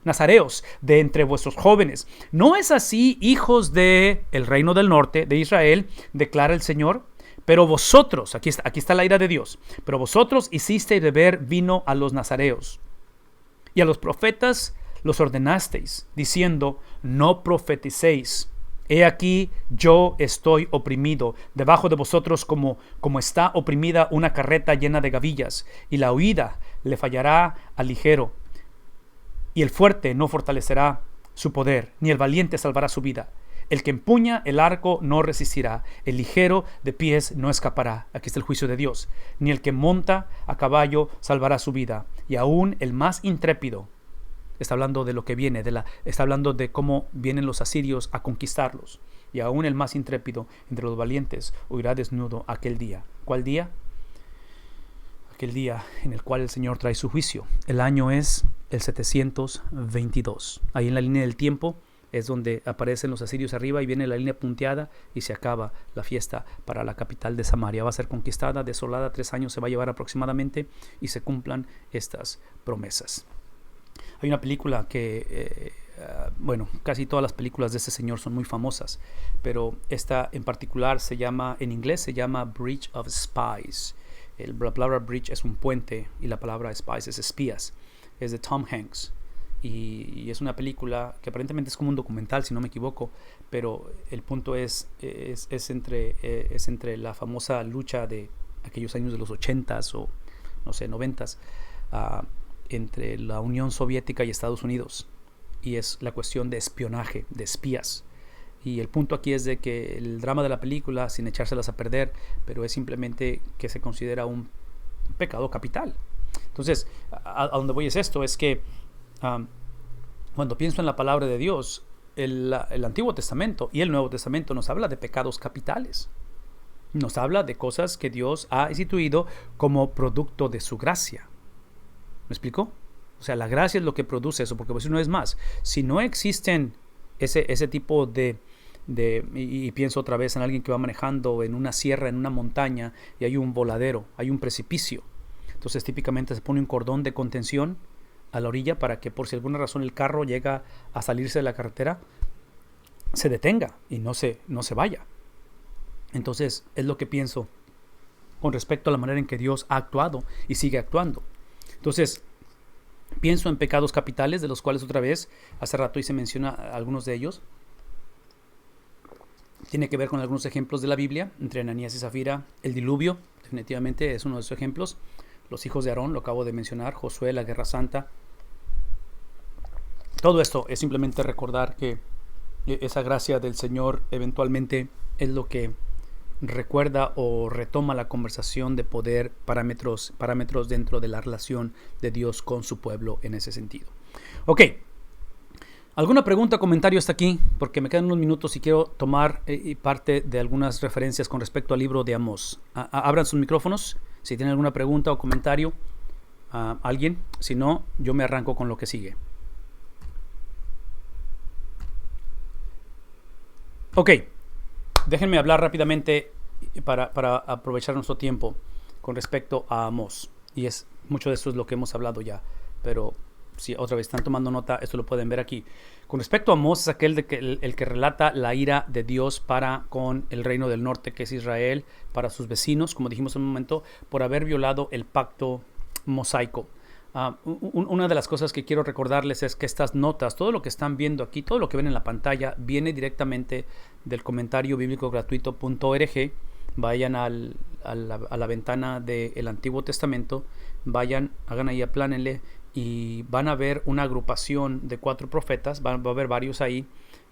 Speaker 1: de entre vuestros jóvenes. ¿No es así, hijos de el reino del norte de Israel? Declara el Señor. Pero vosotros, aquí está la ira de Dios, pero vosotros hicisteis beber vino a los nazareos, y a los profetas los ordenasteis, diciendo, no profeticéis. He aquí, yo estoy oprimido debajo de vosotros como está oprimida una carreta llena de gavillas, y la huida le fallará al ligero, y el fuerte no fortalecerá su poder, ni el valiente salvará su vida. El que empuña el arco no resistirá, el ligero de pies no escapará. Aquí está el juicio de Dios. Ni el que monta a caballo salvará su vida. Y aún el más intrépido, está hablando de lo que viene, está hablando de cómo vienen los asirios a conquistarlos. Y aún el más intrépido entre los valientes huirá desnudo aquel día. ¿Cuál día? Aquel día en el cual el Señor trae su juicio. El año es el 722. Ahí en la línea del tiempo es donde aparecen los asirios arriba y viene la línea punteada y se acaba la fiesta para la capital de Samaria. Va a ser conquistada, desolada, 3 años se va a llevar aproximadamente, y se cumplan estas promesas. Hay una película que, casi todas las películas de este señor son muy famosas, pero esta en particular en inglés se llama Bridge of Spies. La palabra bridge es un puente y la palabra spies es espías. Es de Tom Hanks. y es una película que aparentemente es como un documental, si no me equivoco, pero el punto es entre la famosa lucha de aquellos años de los 80s o no sé, 90s, entre la Unión Soviética y Estados Unidos, y es la cuestión de espionaje, de espías. Y el punto aquí es de que el drama de la película, sin echárselas a perder, pero es simplemente que se considera un pecado capital. Entonces, a donde voy es esto, es que cuando pienso en la palabra de Dios, el Antiguo Testamento y el Nuevo Testamento nos habla de pecados capitales. Nos habla de cosas que Dios ha instituido como producto de su gracia. ¿Me explico? O sea, la gracia es lo que produce eso, porque pues una vez más, si no existen ese tipo y pienso otra vez en alguien que va manejando en una sierra, en una montaña, y hay un voladero, hay un precipicio. Entonces típicamente se pone un cordón de contención a la orilla para que por si alguna razón el carro llega a salirse de la carretera, se detenga y no se vaya. Entonces es lo que pienso con respecto a la manera en que Dios ha actuado y sigue actuando. Entonces pienso en pecados capitales, de los cuales otra vez hace rato hice mención a algunos de ellos. Tiene que ver con algunos ejemplos de la Biblia, entre Ananías y Zafira. El diluvio definitivamente es uno de esos ejemplos. Los hijos de Aarón, lo acabo de mencionar. Josué, la Guerra Santa. Todo esto es simplemente recordar que esa gracia del Señor eventualmente es lo que recuerda o retoma la conversación de poder, parámetros dentro de la relación de Dios con su pueblo en ese sentido. Ok. ¿Alguna pregunta o comentario hasta aquí? Porque me quedan unos minutos y quiero tomar parte de algunas referencias con respecto al libro de Amós. Abran sus micrófonos si tienen alguna pregunta o comentario. ¿Alguien? Si no, yo me arranco con lo que sigue. Ok. Déjenme hablar rápidamente para aprovechar nuestro tiempo con respecto a Amós. Y mucho de esto es lo que hemos hablado ya. Pero si otra vez están tomando nota, esto lo pueden ver aquí. Con respecto a Amós, es aquel el que relata la ira de Dios para con el reino del norte, que es Israel, para sus vecinos, como dijimos en un momento, por haber violado el pacto mosaico. Una de las cosas que quiero recordarles es que estas notas, todo lo que están viendo aquí, todo lo que ven en la pantalla, viene directamente del comentario bíblico gratuito.org. Vayan a la ventana del Antiguo Testamento, hagan ahí, aplánenle, y van a ver una agrupación de 4 profetas, va a haber varios ahí,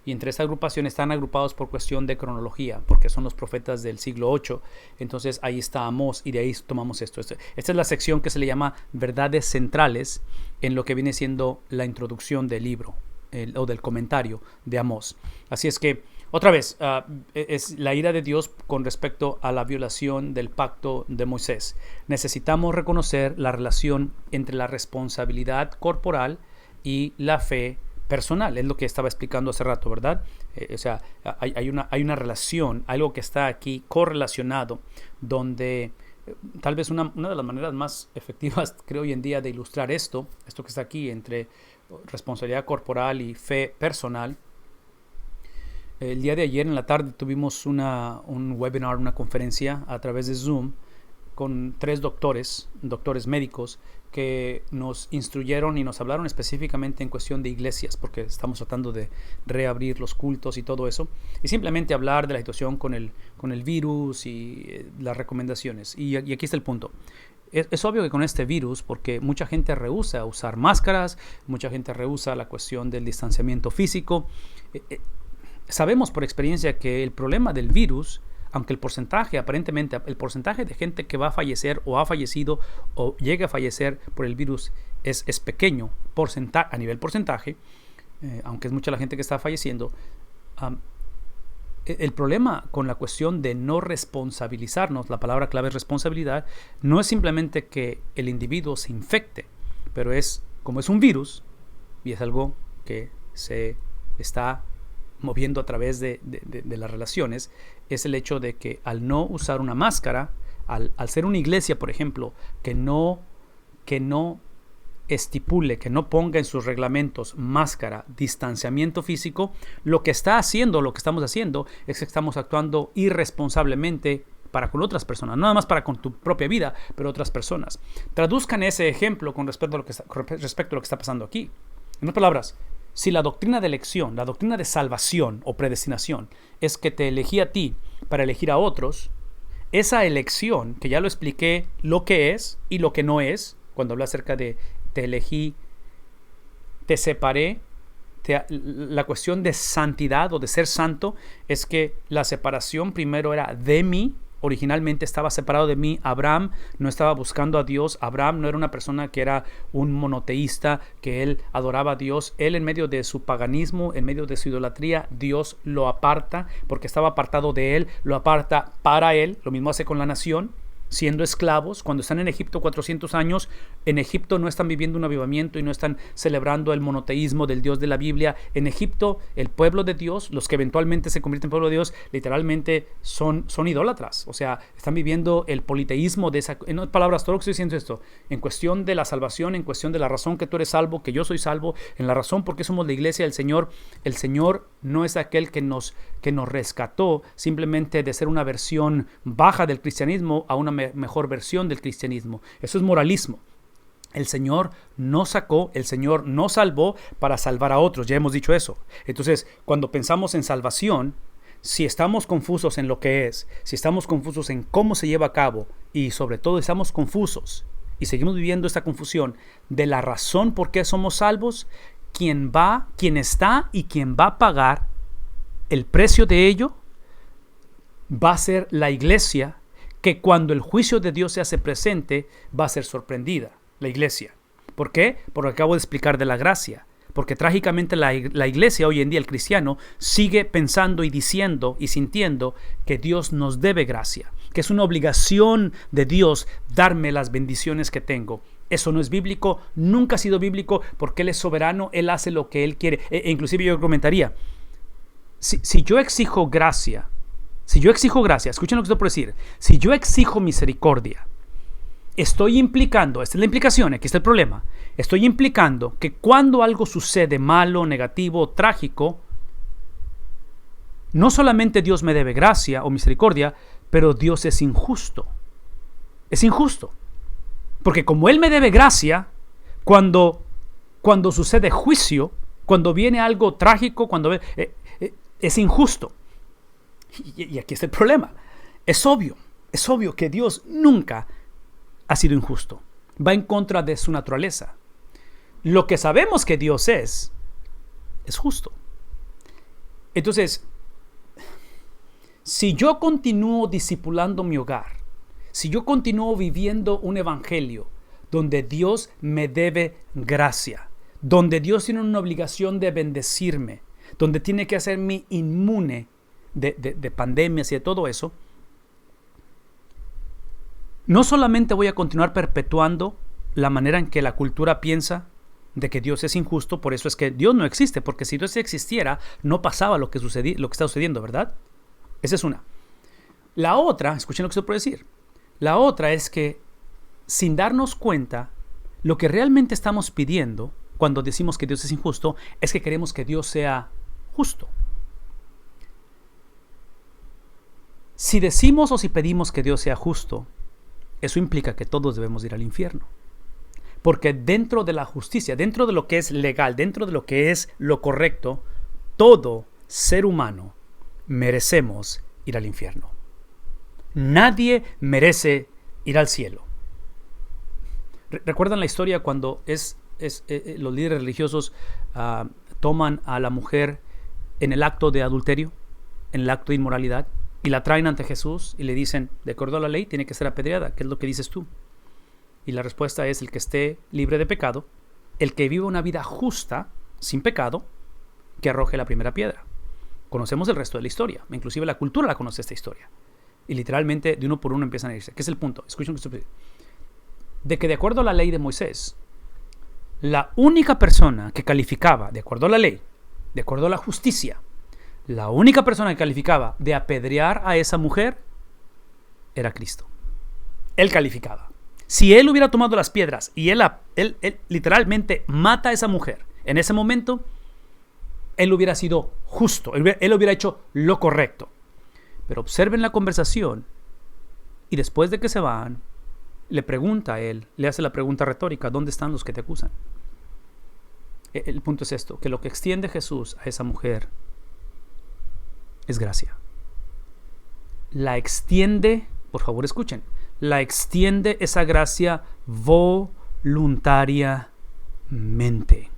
Speaker 1: y entre esa agrupación están agrupados por cuestión de cronología, porque son los profetas del siglo 8. Entonces ahí está Amós, y de ahí tomamos esto. Esta es la sección que se le llama verdades centrales en lo que viene siendo la introducción del libro o del comentario de Amós. Así es que otra vez, es la ira de Dios con respecto a la violación del pacto de Moisés. Necesitamos reconocer la relación entre la responsabilidad corporal y la fe personal. Es lo que estaba explicando hace rato, ¿verdad? O sea, hay una relación, algo que está aquí correlacionado, donde tal vez una de las maneras más efectivas, creo hoy en día, de ilustrar esto que está aquí entre responsabilidad corporal y fe personal. El día de ayer en la tarde tuvimos un webinar, una conferencia a través de Zoom con 3 doctores médicos que nos instruyeron y nos hablaron específicamente en cuestión de iglesias, porque estamos tratando de reabrir los cultos y todo eso, y simplemente hablar de la situación con el virus y las recomendaciones. Y aquí está el punto. Es obvio que con este virus, porque mucha gente rehúsa usar máscaras, mucha gente rehúsa la cuestión del distanciamiento físico. Sabemos por experiencia que el problema del virus, aunque aparentemente el porcentaje de gente que va a fallecer o ha fallecido o llega a fallecer por el virus es pequeño a nivel porcentaje, aunque es mucha la gente que está falleciendo. El problema con la cuestión de no responsabilizarnos, la palabra clave es responsabilidad, no es simplemente que el individuo se infecte, pero como es un virus y es algo que se está moviendo a través de las relaciones, es el hecho de que al no usar una máscara, al ser una iglesia, por ejemplo, que no estipule, que no ponga en sus reglamentos máscara, distanciamiento físico, lo que estamos haciendo es que estamos actuando irresponsablemente para con otras personas, no nada más para con tu propia vida, pero otras personas. Traduzcan ese ejemplo con respecto a lo que está pasando aquí. En otras palabras, si la doctrina de elección, la doctrina de salvación o predestinación es que te elegí a ti para elegir a otros, esa elección, que ya lo expliqué lo que es y lo que no es, cuando hablé acerca de te elegí, te separé, la cuestión de santidad o de ser santo es que la separación primero era de mí. Originalmente estaba separado de mí. Abraham no estaba buscando a Dios. Abraham no era una persona que era un monoteísta, que él adoraba a Dios. Él, en medio de su paganismo, en medio de su idolatría, Dios lo aparta porque estaba apartado de él, lo aparta para él. Lo mismo hace con la nación. Siendo esclavos, cuando están en Egipto 400 años, en Egipto no están viviendo un avivamiento y no están celebrando el monoteísmo del Dios de la Biblia. En Egipto, el pueblo de Dios, los que eventualmente se convierten en pueblo de Dios, literalmente son idólatras. O sea, están viviendo el politeísmo de esa... En otras palabras, todo lo que estoy diciendo es esto. En cuestión de la salvación, en cuestión de la razón que tú eres salvo, que yo soy salvo, en la razón por qué somos la iglesia del Señor, el Señor no es aquel que nos rescató simplemente de ser una versión baja del cristianismo a una mejor versión del cristianismo. Eso es moralismo. El Señor nos sacó, el Señor nos salvó para salvar a otros. Ya hemos dicho eso. Entonces, cuando pensamos en salvación, si estamos confusos en lo que es, si estamos confusos en cómo se lleva a cabo y sobre todo estamos confusos y seguimos viviendo esta confusión de la razón por qué somos salvos, quién está y quién va a pagar el precio de ello va a ser la iglesia, que cuando el juicio de Dios se hace presente va a ser sorprendida, la iglesia. ¿Por qué? Porque acabo de explicar de la gracia. Porque trágicamente la iglesia hoy en día, el cristiano, sigue pensando y diciendo y sintiendo que Dios nos debe gracia, que es una obligación de Dios darme las bendiciones que tengo. Eso no es bíblico, nunca ha sido bíblico, porque Él es soberano, Él hace lo que Él quiere. Inclusive yo comentaría, si yo exijo gracia, escuchen lo que estoy por decir, si yo exijo misericordia, estoy implicando, esta es la implicación, aquí está el problema, estoy implicando que cuando algo sucede malo, negativo, trágico, no solamente Dios me debe gracia o misericordia, pero Dios es injusto. Es injusto. Porque como Él me debe gracia, cuando sucede juicio, cuando viene algo trágico, es injusto. Y aquí está el problema. Es obvio que Dios nunca ha sido injusto. Va en contra de su naturaleza. Lo que sabemos que Dios es justo. Entonces, si yo continúo discipulando mi hogar, si yo continúo viviendo un evangelio donde Dios me debe gracia, donde Dios tiene una obligación de bendecirme, donde tiene que hacerme inmune de pandemias y de todo eso, no solamente voy a continuar perpetuando la manera en que la cultura piensa de que Dios es injusto, por eso es que Dios no existe, porque si Dios existiera, no pasaba lo que está sucediendo, ¿verdad? Esa es una. La otra, escuchen lo que estoy por decir, la otra es que sin darnos cuenta, lo que realmente estamos pidiendo cuando decimos que Dios es injusto es que queremos que Dios sea justo. Si decimos o si pedimos que Dios sea justo, eso implica que todos debemos ir al infierno. Porque dentro de la justicia, dentro de lo que es legal, dentro de lo que es lo correcto, todo ser humano merecemos ir al infierno. Nadie merece ir al cielo. ¿Recuerdan la historia cuando los líderes religiosos toman a la mujer en el acto de adulterio, en el acto de inmoralidad, y la traen ante Jesús y le dicen, de acuerdo a la ley, tiene que ser apedreada? ¿Qué es lo que dices tú? Y la respuesta es, el que esté libre de pecado, el que viva una vida justa, sin pecado, que arroje la primera piedra. Conocemos el resto de la historia, inclusive la cultura la conoce esta historia. Y literalmente, de uno por uno empiezan a irse. ¿Qué es el punto? Escuchen lo que estoy diciendo. De que de acuerdo a la ley de Moisés, la única persona que calificaba, de acuerdo a la ley, de acuerdo a la justicia, la única persona que calificaba de apedrear a esa mujer era Cristo. Él calificaba. Si él hubiera tomado las piedras y él literalmente mata a esa mujer, en ese momento, él hubiera sido justo, él hubiera hecho lo correcto. Pero observen la conversación y después de que se van, le pregunta a él, le hace la pregunta retórica, ¿dónde están los que te acusan? El punto es esto, que lo que extiende Jesús a esa mujer es gracia. La extiende, por favor escuchen, la extiende esa gracia voluntariamente.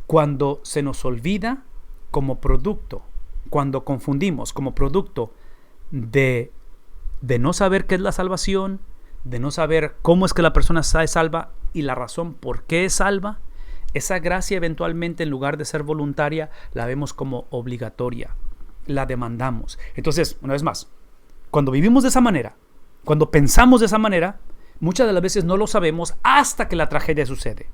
Speaker 1: Cuando se nos olvida como producto, cuando confundimos como producto de no saber qué es la salvación, de no saber cómo es que la persona es salva y la razón por qué es salva, esa gracia eventualmente, en lugar de ser voluntaria, la vemos como obligatoria, la demandamos. Entonces, una vez más, cuando vivimos de esa manera, cuando pensamos de esa manera, muchas de las veces no lo sabemos hasta que la tragedia sucede,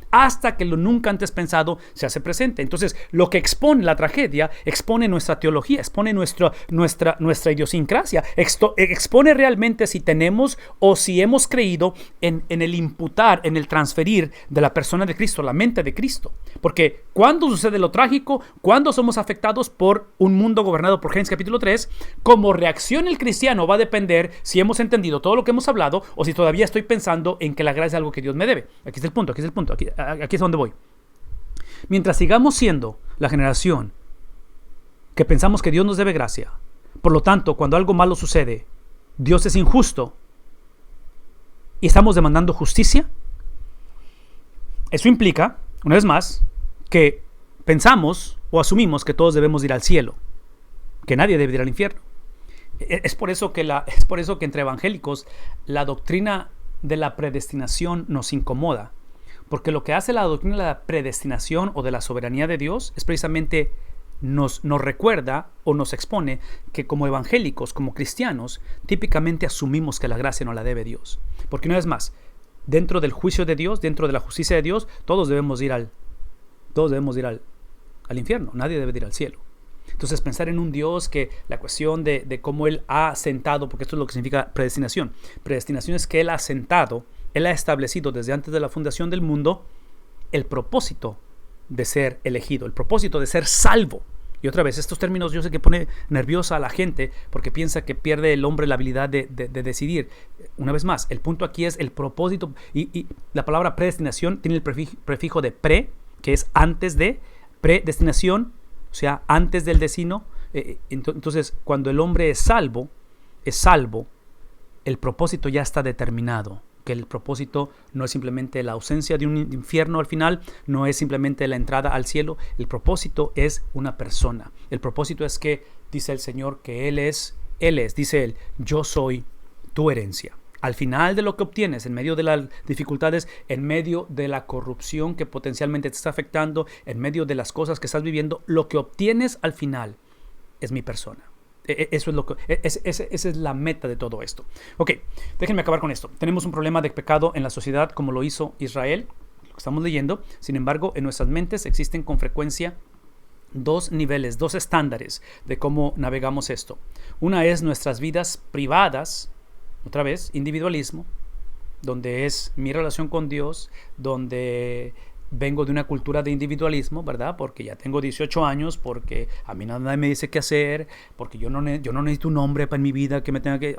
Speaker 1: hasta que lo nunca antes pensado se hace presente. Entonces, lo que expone la tragedia, expone nuestra teología, expone nuestra idiosincrasia, expone realmente si tenemos o si hemos creído en el imputar, en el transferir de la persona de Cristo, la mente de Cristo. Porque cuando sucede lo trágico, cuando somos afectados por un mundo gobernado por Génesis capítulo 3, como reacción el cristiano va a depender si hemos entendido todo lo que hemos hablado o si todavía estoy pensando en que la gracia es algo que Dios me debe. Aquí es el punto, aquí es donde voy. Mientras sigamos siendo la generación que pensamos que Dios nos debe gracia, por lo tanto, cuando algo malo sucede, Dios es injusto y estamos demandando justicia, eso implica, una vez más, que pensamos o asumimos que todos debemos ir al cielo, que nadie debe ir al infierno. Es por eso que entre evangélicos la doctrina de la predestinación nos incomoda. Porque lo que hace la doctrina de la predestinación o de la soberanía de Dios es precisamente nos recuerda o nos expone que como evangélicos, como cristianos, típicamente asumimos que la gracia no la debe Dios. Porque una vez más, dentro del juicio de Dios, dentro de la justicia de Dios, todos debemos ir al infierno, nadie debe ir al cielo. Entonces pensar en un Dios que la cuestión de cómo Él ha sentado, porque esto es lo que significa predestinación. Predestinación es que Él ha sentado, Él ha establecido desde antes de la fundación del mundo el propósito de ser elegido, el propósito de ser salvo. Y otra vez, estos términos yo sé que pone nerviosa a la gente porque piensa que pierde el hombre la habilidad de decidir. Una vez más, el punto aquí es el propósito, y la palabra predestinación tiene el prefijo de pre, que es antes de, predestinación, o sea, antes del destino. Entonces, cuando el hombre es salvo, el propósito ya está determinado. Que el propósito no es simplemente la ausencia de un infierno al final, no es simplemente la entrada al cielo. El propósito es una persona. El propósito es que, dice el Señor, que Él es, dice Él, yo soy tu herencia. Al final de lo que obtienes, en medio de las dificultades, en medio de la corrupción que potencialmente te está afectando, en medio de las cosas que estás viviendo, lo que obtienes al final es mi persona. Eso es esa es la meta de todo esto. Ok, déjenme acabar con esto. Tenemos un problema de pecado en la sociedad como lo hizo Israel, lo que estamos leyendo. Sin embargo, en nuestras mentes existen con frecuencia dos niveles, dos estándares de cómo navegamos esto. Una es nuestras vidas privadas, otra vez, individualismo, donde es mi relación con Dios, donde vengo de una cultura de individualismo, ¿verdad? Porque ya tengo 18 años, porque a mí nadie me dice qué hacer, porque yo no necesito un hombre para mi vida que me tenga que...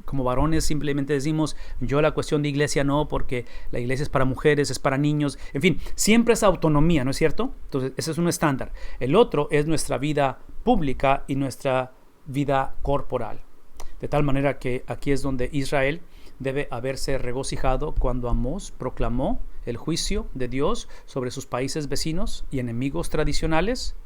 Speaker 1: como varones simplemente decimos, yo la cuestión de iglesia no, porque la iglesia es para mujeres, es para niños, en fin, siempre esa autonomía, ¿no es cierto? Entonces, ese es un estándar. El otro es nuestra vida pública y nuestra vida corporal. De tal manera que aquí es donde Israel debe haberse regocijado cuando Amós proclamó el juicio de Dios sobre sus países vecinos y enemigos tradicionales.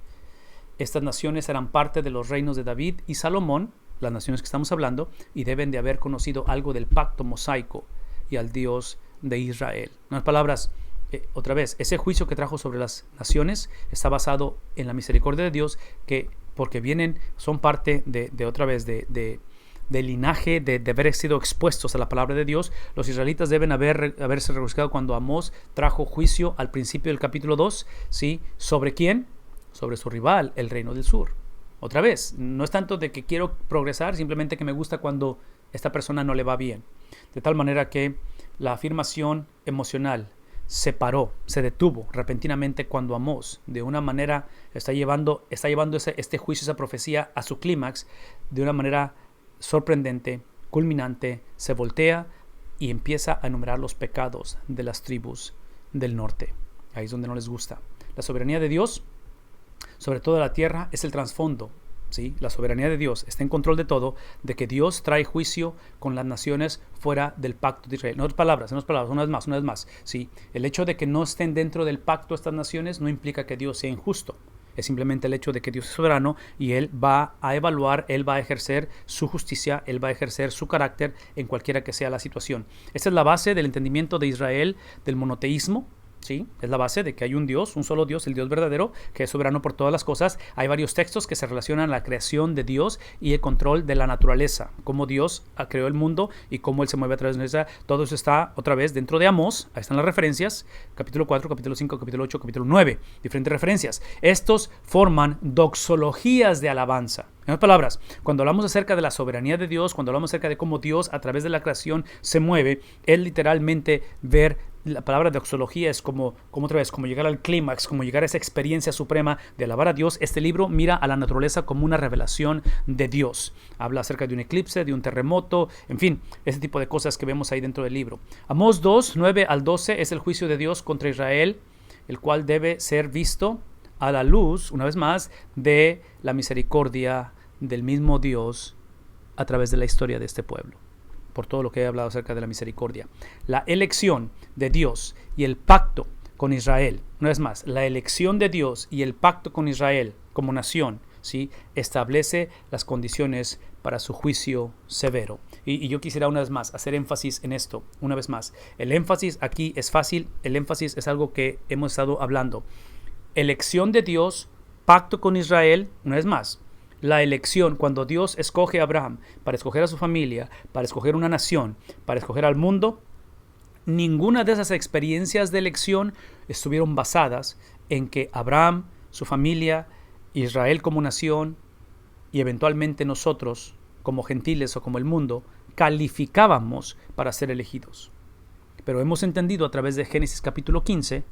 Speaker 1: Estas naciones eran parte de los reinos de David y Salomón, las naciones que estamos hablando, y deben de haber conocido algo del pacto mosaico y al Dios de Israel. En otras palabras, otra vez, ese juicio que trajo sobre las naciones está basado en la misericordia de Dios, que porque son parte de otra vez, del linaje de haber sido expuestos a la palabra de Dios. Los israelitas deben haberse regocijado cuando Amós trajo juicio al principio del capítulo 2, ¿sí? ¿Sobre quién? Sobre su rival, el reino del sur. Otra vez, no es tanto de que quiero progresar, simplemente que me gusta cuando esta persona no le va bien. De tal manera que la afirmación emocional se detuvo repentinamente cuando Amós, de una manera, está llevando este juicio, esa profecía a su clímax, de una manera sorprendente, culminante, se voltea y empieza a enumerar los pecados de las tribus del norte. Ahí es donde no les gusta. La soberanía de Dios sobre toda la tierra es el trasfondo. ¿Sí? La soberanía de Dios está en control de todo, de que Dios trae juicio con las naciones fuera del pacto de Israel. En otras palabras, una vez más. ¿Sí? El hecho de que no estén dentro del pacto estas naciones no implica que Dios sea injusto. Es simplemente el hecho de que Dios es soberano y Él va a evaluar, Él va a ejercer su justicia, Él va a ejercer su carácter en cualquiera que sea la situación. Esta es la base del entendimiento de Israel del monoteísmo. ¿Sí? Es la base de que hay un Dios, un solo Dios, el Dios verdadero, que es soberano por todas las cosas. Hay varios textos que se relacionan a la creación de Dios y el control de la naturaleza, cómo Dios creó el mundo y cómo Él se mueve a través de ella. Todo eso está otra vez dentro de Amós. Ahí están las referencias, capítulo 4, capítulo 5, capítulo 8, capítulo 9, diferentes referencias. Estos forman doxologías de alabanza. En otras palabras, cuando hablamos acerca de la soberanía de Dios, cuando hablamos acerca de cómo Dios a través de la creación se mueve, es literalmente ver. La palabra doxología es como llegar al clímax, como llegar a esa experiencia suprema de alabar a Dios. Este libro mira a la naturaleza como una revelación de Dios. Habla acerca de un eclipse, de un terremoto, en fin, ese tipo de cosas que vemos ahí dentro del libro. Amós 2, 9 al 12 es el juicio de Dios contra Israel, el cual debe ser visto a la luz, una vez más, de la misericordia del mismo Dios a través de la historia de este pueblo. Por todo lo que he hablado acerca de la misericordia. La elección de Dios y el pacto con Israel, una vez más, la elección de Dios y el pacto con Israel como nación, ¿sí? Establece las condiciones para su juicio severo. Y yo quisiera una vez más hacer énfasis en esto, una vez más. El énfasis aquí es fácil, el énfasis es algo que hemos estado hablando. Elección de Dios, pacto con Israel, una vez más. La elección, cuando Dios escoge a Abraham para escoger a su familia, para escoger una nación, para escoger al mundo, ninguna de esas experiencias de elección estuvieron basadas en que Abraham, su familia, Israel como nación y eventualmente nosotros como gentiles o como el mundo calificábamos para ser elegidos. Pero hemos entendido a través de Génesis capítulo 15,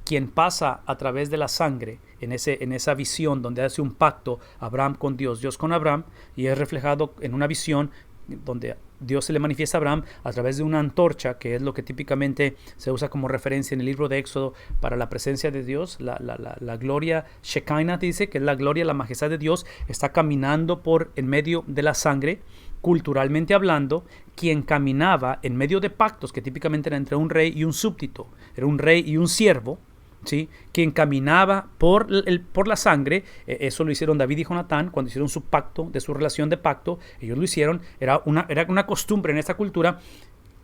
Speaker 1: quien pasa a través de la sangre en esa visión donde hace un pacto Abraham con Dios, Dios con Abraham, y es reflejado en una visión donde Dios se le manifiesta a Abraham a través de una antorcha, que es lo que típicamente se usa como referencia en el libro de Éxodo para la presencia de Dios. La gloria Shekinah dice que es la gloria, la majestad de Dios está caminando en medio de la sangre. Culturalmente hablando, quien caminaba en medio de pactos que típicamente era entre un rey y un súbdito, era un rey y un siervo, ¿sí? Quien caminaba por la sangre, eso lo hicieron David y Jonatán cuando hicieron su pacto, de su relación de pacto, ellos lo hicieron, era una costumbre en esta cultura.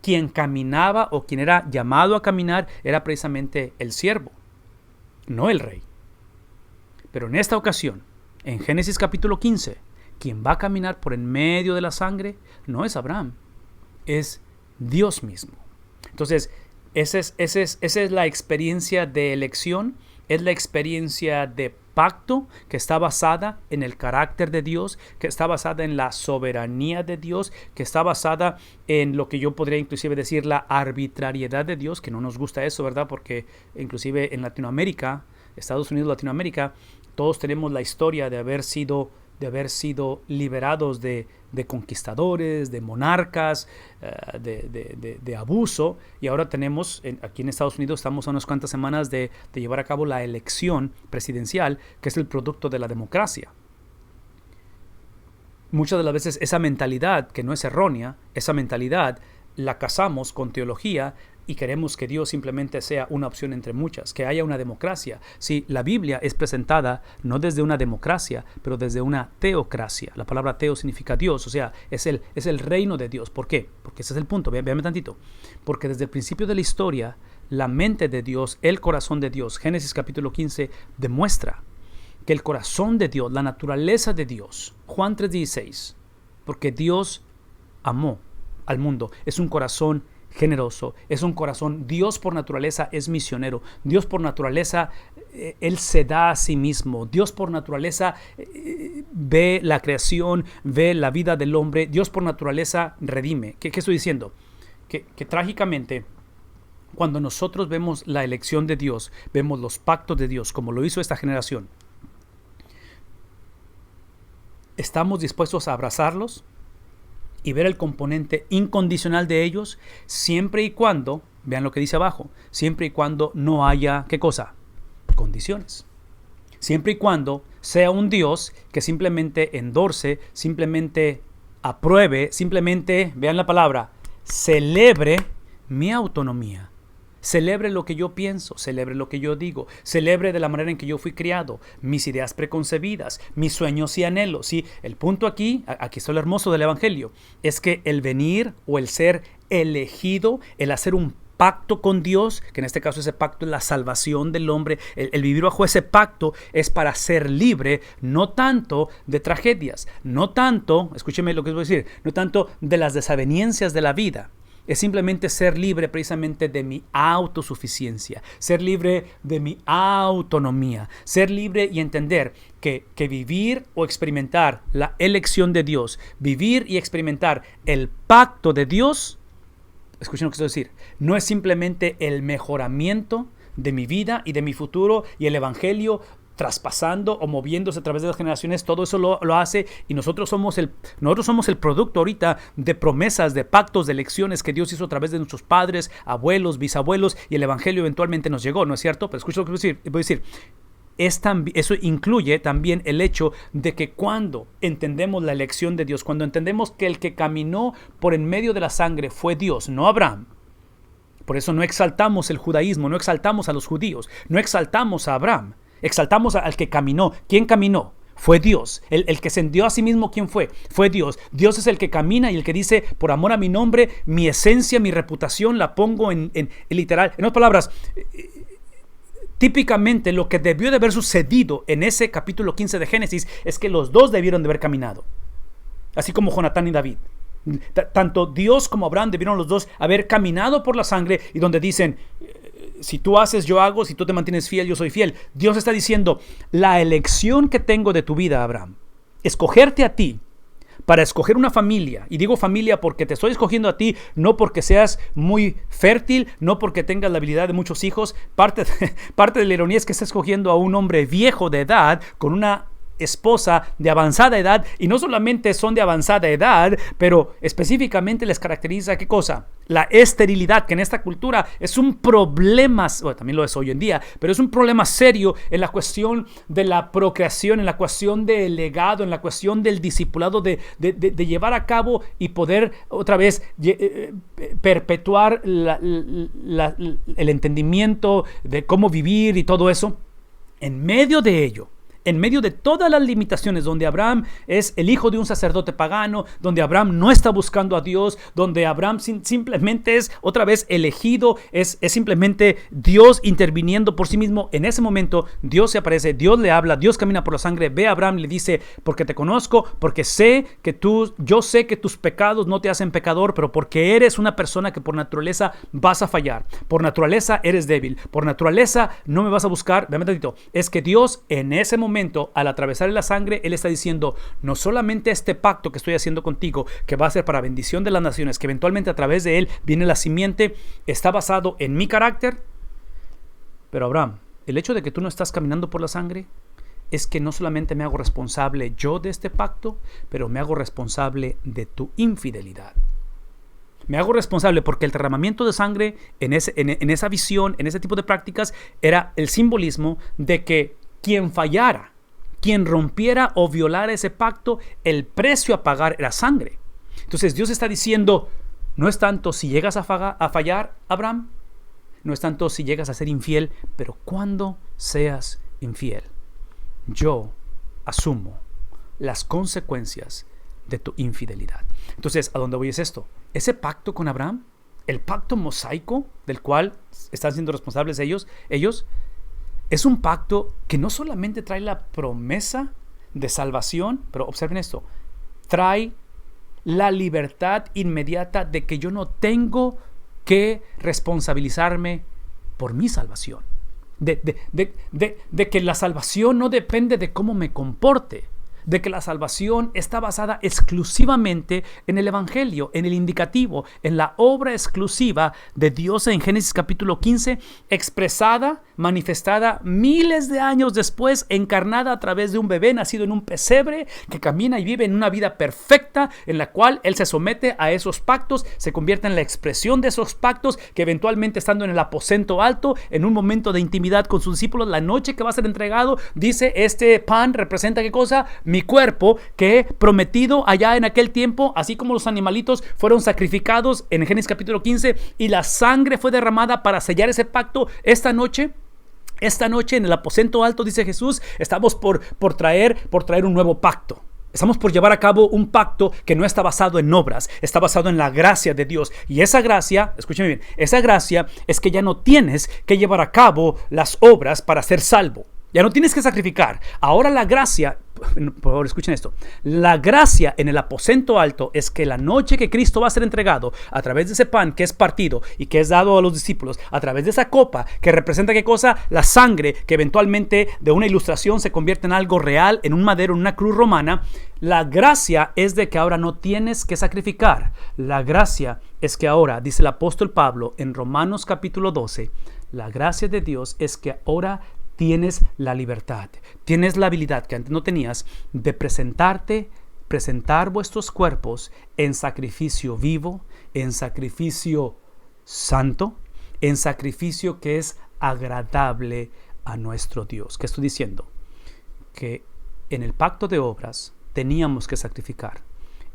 Speaker 1: Quien caminaba o quien era llamado a caminar era precisamente el siervo, no el rey. Pero en esta ocasión, en Génesis capítulo 15, quien va a caminar por en medio de la sangre no es Abraham, es Dios mismo. Entonces, esa es la experiencia de elección, es la experiencia de pacto que está basada en el carácter de Dios, que está basada en la soberanía de Dios, que está basada en lo que yo podría inclusive decir la arbitrariedad de Dios, que no nos gusta eso, ¿verdad? Porque inclusive en Latinoamérica, Estados Unidos, Latinoamérica, todos tenemos la historia de haber sido liberados de conquistadores, de monarcas, de abuso, y ahora tenemos, aquí en Estados Unidos estamos a unas cuantas semanas de llevar a cabo la elección presidencial, que es el producto de la democracia. Muchas de las veces esa mentalidad, que no es errónea, esa mentalidad la casamos con teología y queremos que Dios simplemente sea una opción entre muchas, que haya una democracia. Sí, la Biblia es presentada no desde una democracia, pero desde una teocracia. La palabra teo significa Dios, o sea, es el reino de Dios. ¿Por qué? Porque ese es el punto, véanme tantito. Porque desde el principio de la historia, la mente de Dios, el corazón de Dios, Génesis capítulo 15, demuestra que el corazón de Dios, la naturaleza de Dios, Juan 3:16, porque Dios amó al mundo, es un corazón generoso, es un corazón, Dios por naturaleza es misionero, Dios por naturaleza Él se da a sí mismo, Dios por naturaleza ve la creación, ve la vida del hombre, Dios por naturaleza redime. ¿Qué estoy diciendo? Que trágicamente, cuando nosotros vemos la elección de Dios, vemos los pactos de Dios, como lo hizo esta generación, estamos dispuestos a abrazarlos y ver el componente incondicional de ellos, siempre y cuando Vean lo que dice abajo. Siempre y cuando no haya, ¿qué cosa? Condiciones. Siempre y cuando sea un Dios que simplemente endorse, simplemente apruebe, simplemente, vean la palabra, celebre mi autonomía. Celebre lo que yo pienso, celebre lo que yo digo, celebre de la manera en que yo fui criado, mis ideas preconcebidas, mis sueños y anhelos. ¿Sí? El punto aquí está lo hermoso del Evangelio, es que el venir o el ser elegido, el hacer un pacto con Dios, que en este caso ese pacto es la salvación del hombre, el vivir bajo ese pacto es para ser libre, no tanto de tragedias, no tanto, escúcheme lo que les voy a decir, no tanto de las desavenencias de la vida. Es simplemente ser libre precisamente de mi autosuficiencia, ser libre de mi autonomía, ser libre y entender que vivir o experimentar la elección de Dios, vivir y experimentar el pacto de Dios, escuchen lo que estoy decir, no es simplemente el mejoramiento de mi vida y de mi futuro y el evangelio traspasando o moviéndose a través de las generaciones, todo eso lo hace y nosotros somos el producto ahorita de promesas, de pactos, de elecciones que Dios hizo a través de nuestros padres, abuelos, bisabuelos y el evangelio eventualmente nos llegó, ¿no es cierto? Pero escucha lo que voy a decir. Eso incluye también el hecho de que cuando entendemos la elección de Dios, cuando entendemos que el que caminó por en medio de la sangre fue Dios, no Abraham. Por eso no exaltamos el judaísmo, no exaltamos a los judíos, no exaltamos a Abraham. Exaltamos al que caminó. ¿Quién caminó? Fue Dios. El que se envió a sí mismo, ¿quién fue? Fue Dios. Dios es el que camina y el que dice, por amor a mi nombre, mi esencia, mi reputación la pongo en literal. En otras palabras, típicamente lo que debió de haber sucedido en ese capítulo 15 de Génesis es que los dos debieron de haber caminado. Así como Jonatán y David. Tanto Dios como Abraham debieron los dos haber caminado por la sangre y donde dicen, si tú haces, yo hago, si tú te mantienes fiel, yo soy fiel. Dios está diciendo, la elección que tengo de tu vida, Abraham, escogerte a ti para escoger una familia, y digo familia porque te estoy escogiendo a ti, no porque seas muy fértil, no porque tengas la habilidad de muchos hijos. Parte de la ironía es que está escogiendo a un hombre viejo de edad con una esposa de avanzada edad, y no solamente son de avanzada edad, pero específicamente les caracteriza ¿qué cosa? La esterilidad, que en esta cultura es un problema, bueno, también lo es hoy en día, pero es un problema serio en la cuestión de la procreación, en la cuestión del legado, en la cuestión del discipulado, de llevar a cabo y poder otra vez perpetuar el entendimiento de cómo vivir y todo eso. En medio de ello, en medio de todas las limitaciones, donde Abraham es el hijo de un sacerdote pagano, donde Abraham no está buscando a Dios, donde Abraham simplemente es otra vez elegido, es simplemente Dios interviniendo por sí mismo. En ese momento Dios se aparece, Dios le habla, Dios camina por la sangre, ve a Abraham y le dice, porque te conozco, porque yo sé que tus pecados no te hacen pecador, pero porque eres una persona que por naturaleza vas a fallar, por naturaleza eres débil, por naturaleza no me vas a buscar. Véame tantito, es que Dios en ese momento, al atravesar la sangre, Él está diciendo, no solamente este pacto que estoy haciendo contigo, que va a ser para bendición de las naciones, que eventualmente a través de Él viene la simiente, está basado en mi carácter, pero Abraham, el hecho de que tú no estás caminando por la sangre, es que no solamente me hago responsable yo de este pacto, pero me hago responsable de tu infidelidad. Me hago responsable porque el derramamiento de sangre en esa visión, en ese tipo de prácticas, era el simbolismo de que quien fallara, quien rompiera o violara ese pacto, el precio a pagar era sangre. Entonces Dios está diciendo, no es tanto si llegas a fallar, Abraham, no es tanto si llegas a ser infiel, pero cuando seas infiel, yo asumo las consecuencias de tu infidelidad. Entonces, ¿a dónde voy es esto? Ese pacto con Abraham, el pacto mosaico del cual están siendo responsables ellos, es un pacto que no solamente trae la promesa de salvación, pero observen esto, trae la libertad inmediata de que yo no tengo que responsabilizarme por mi salvación. De que la salvación no depende de cómo me comporte, de que la salvación está basada exclusivamente en el evangelio, en el indicativo, en la obra exclusiva de Dios en Génesis capítulo 15, expresada manifestada miles de años después, encarnada a través de un bebé nacido en un pesebre, que camina y vive en una vida perfecta, en la cual Él se somete a esos pactos, se convierte en la expresión de esos pactos, que eventualmente, estando en el aposento alto, en un momento de intimidad con sus discípulos, la noche que va a ser entregado, dice: este pan representa, ¿qué cosa? Mi cuerpo, que he prometido allá en aquel tiempo, así como los animalitos fueron sacrificados en Génesis capítulo 15, y la sangre fue derramada para sellar ese pacto. Esta noche en el aposento alto, dice Jesús, estamos por traer un nuevo pacto. Estamos por llevar a cabo un pacto que no está basado en obras, está basado en la gracia de Dios. Y esa gracia, escúchame bien, esa gracia es que ya no tienes que llevar a cabo las obras para ser salvo. Ya no tienes que sacrificar. Ahora la gracia, por favor, escuchen esto. La gracia en el aposento alto es que la noche que Cristo va a ser entregado, a través de ese pan que es partido y que es dado a los discípulos, a través de esa copa que representa, ¿qué cosa? La sangre, que eventualmente de una ilustración se convierte en algo real, en un madero, en una cruz romana. La gracia es de que ahora no tienes que sacrificar. La gracia es que ahora, dice el apóstol Pablo en Romanos capítulo 12, la gracia de Dios es que ahora tienes la libertad, tienes la habilidad que antes no tenías de presentar vuestros cuerpos en sacrificio vivo, en sacrificio santo, en sacrificio que es agradable a nuestro Dios. ¿Qué estoy diciendo? Que en el pacto de obras teníamos que sacrificar.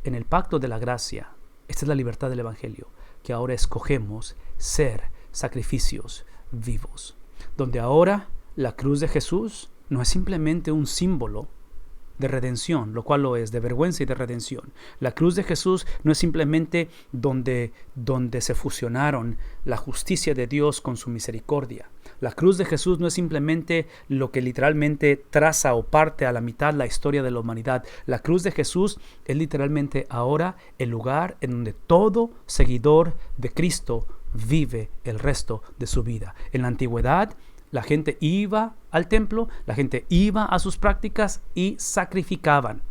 Speaker 1: En el pacto de la gracia, esta es la libertad del Evangelio, que ahora escogemos ser sacrificios vivos, donde ahora la cruz de Jesús no es simplemente un símbolo de redención, lo cual lo es, de vergüenza y de redención. La cruz de Jesús no es simplemente donde se fusionaron la justicia de Dios con su misericordia. La cruz de Jesús no es simplemente lo que literalmente traza o parte a la mitad la historia de la humanidad. La cruz de Jesús es literalmente ahora el lugar en donde todo seguidor de Cristo vive el resto de su vida. En la antigüedad, la gente iba al templo, la gente iba a sus prácticas y sacrificaban.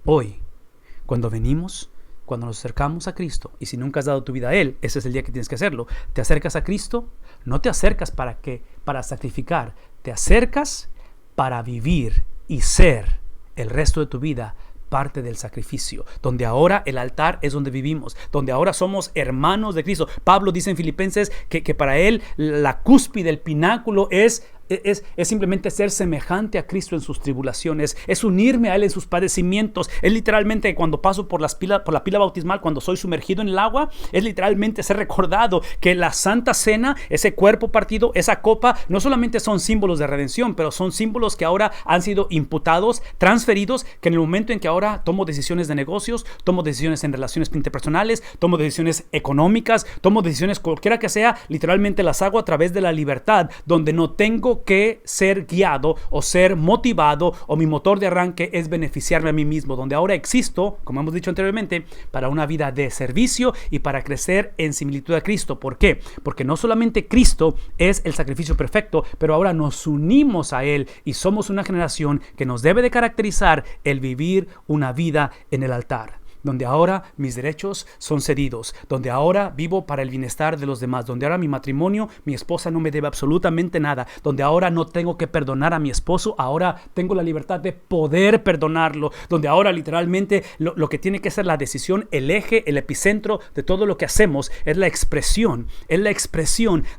Speaker 1: Hoy, cuando nos acercamos a Cristo, y si nunca has dado tu vida a Él, ese es el día que tienes que hacerlo. Te acercas a Cristo, no te acercas para sacrificar, te acercas para vivir y ser el resto de tu vida parte del sacrificio, donde ahora el altar es donde vivimos, donde ahora somos hermanos de Cristo. Pablo dice en Filipenses que para él la cúspide, el pináculo es simplemente ser semejante a Cristo en sus tribulaciones, es unirme a Él en sus padecimientos. Es literalmente cuando paso por la pila bautismal, cuando soy sumergido en el agua, es literalmente ser recordado que la Santa Cena, ese cuerpo partido, esa copa, no solamente son símbolos de redención, pero son símbolos que ahora han sido imputados, transferidos, que en el momento en que ahora tomo decisiones de negocios, tomo decisiones en relaciones interpersonales, tomo decisiones económicas, tomo decisiones cualquiera que sea, literalmente las hago a través de la libertad, donde no tengo que ser guiado o ser motivado, o mi motor de arranque es beneficiarme a mí mismo, donde ahora existo, como hemos dicho anteriormente, para una vida de servicio y para crecer en similitud a Cristo. ¿Por qué? Porque no solamente Cristo es el sacrificio perfecto, pero ahora nos unimos a Él y somos una generación que nos debe de caracterizar el vivir una vida en el altar, donde ahora mis derechos son cedidos, donde ahora vivo para el bienestar de los demás, donde ahora mi matrimonio, mi esposa no me debe absolutamente nada, donde ahora no tengo que perdonar a mi esposo, ahora tengo la libertad de poder perdonarlo, donde ahora literalmente lo que tiene que ser la decisión, el eje, el epicentro de todo lo que hacemos es la expresión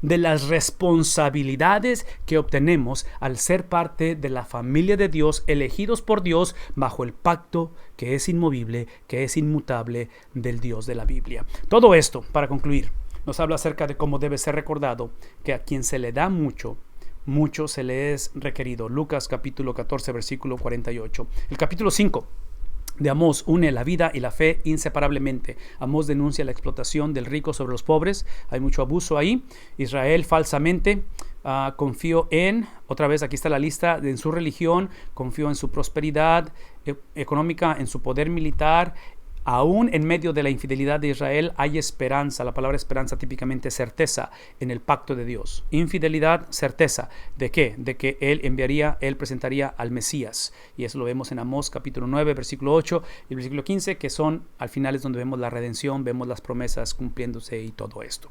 Speaker 1: de las responsabilidades que obtenemos al ser parte de la familia de Dios, elegidos por Dios bajo el pacto que es inmovible, que es inmutable del Dios de la Biblia. Todo esto, para concluir, nos habla acerca de cómo debe ser recordado que a quien se le da mucho, mucho se le es requerido. Lucas capítulo 14, versículo 48. El capítulo 5 de Amós une la vida y la fe inseparablemente. Amós denuncia la explotación del rico sobre los pobres. Hay mucho abuso ahí. Israel falsamente confió otra vez aquí está la lista, en su religión, confió en su prosperidad económica, en su poder militar. Aún en medio de la infidelidad de Israel hay esperanza. La palabra esperanza típicamente es certeza en el pacto de Dios. Infidelidad, certeza. ¿De qué? De que Él presentaría al Mesías. Y eso lo vemos en Amós capítulo 9, versículo 8 y versículo 15, que son al final es donde vemos la redención, vemos las promesas cumpliéndose y todo esto.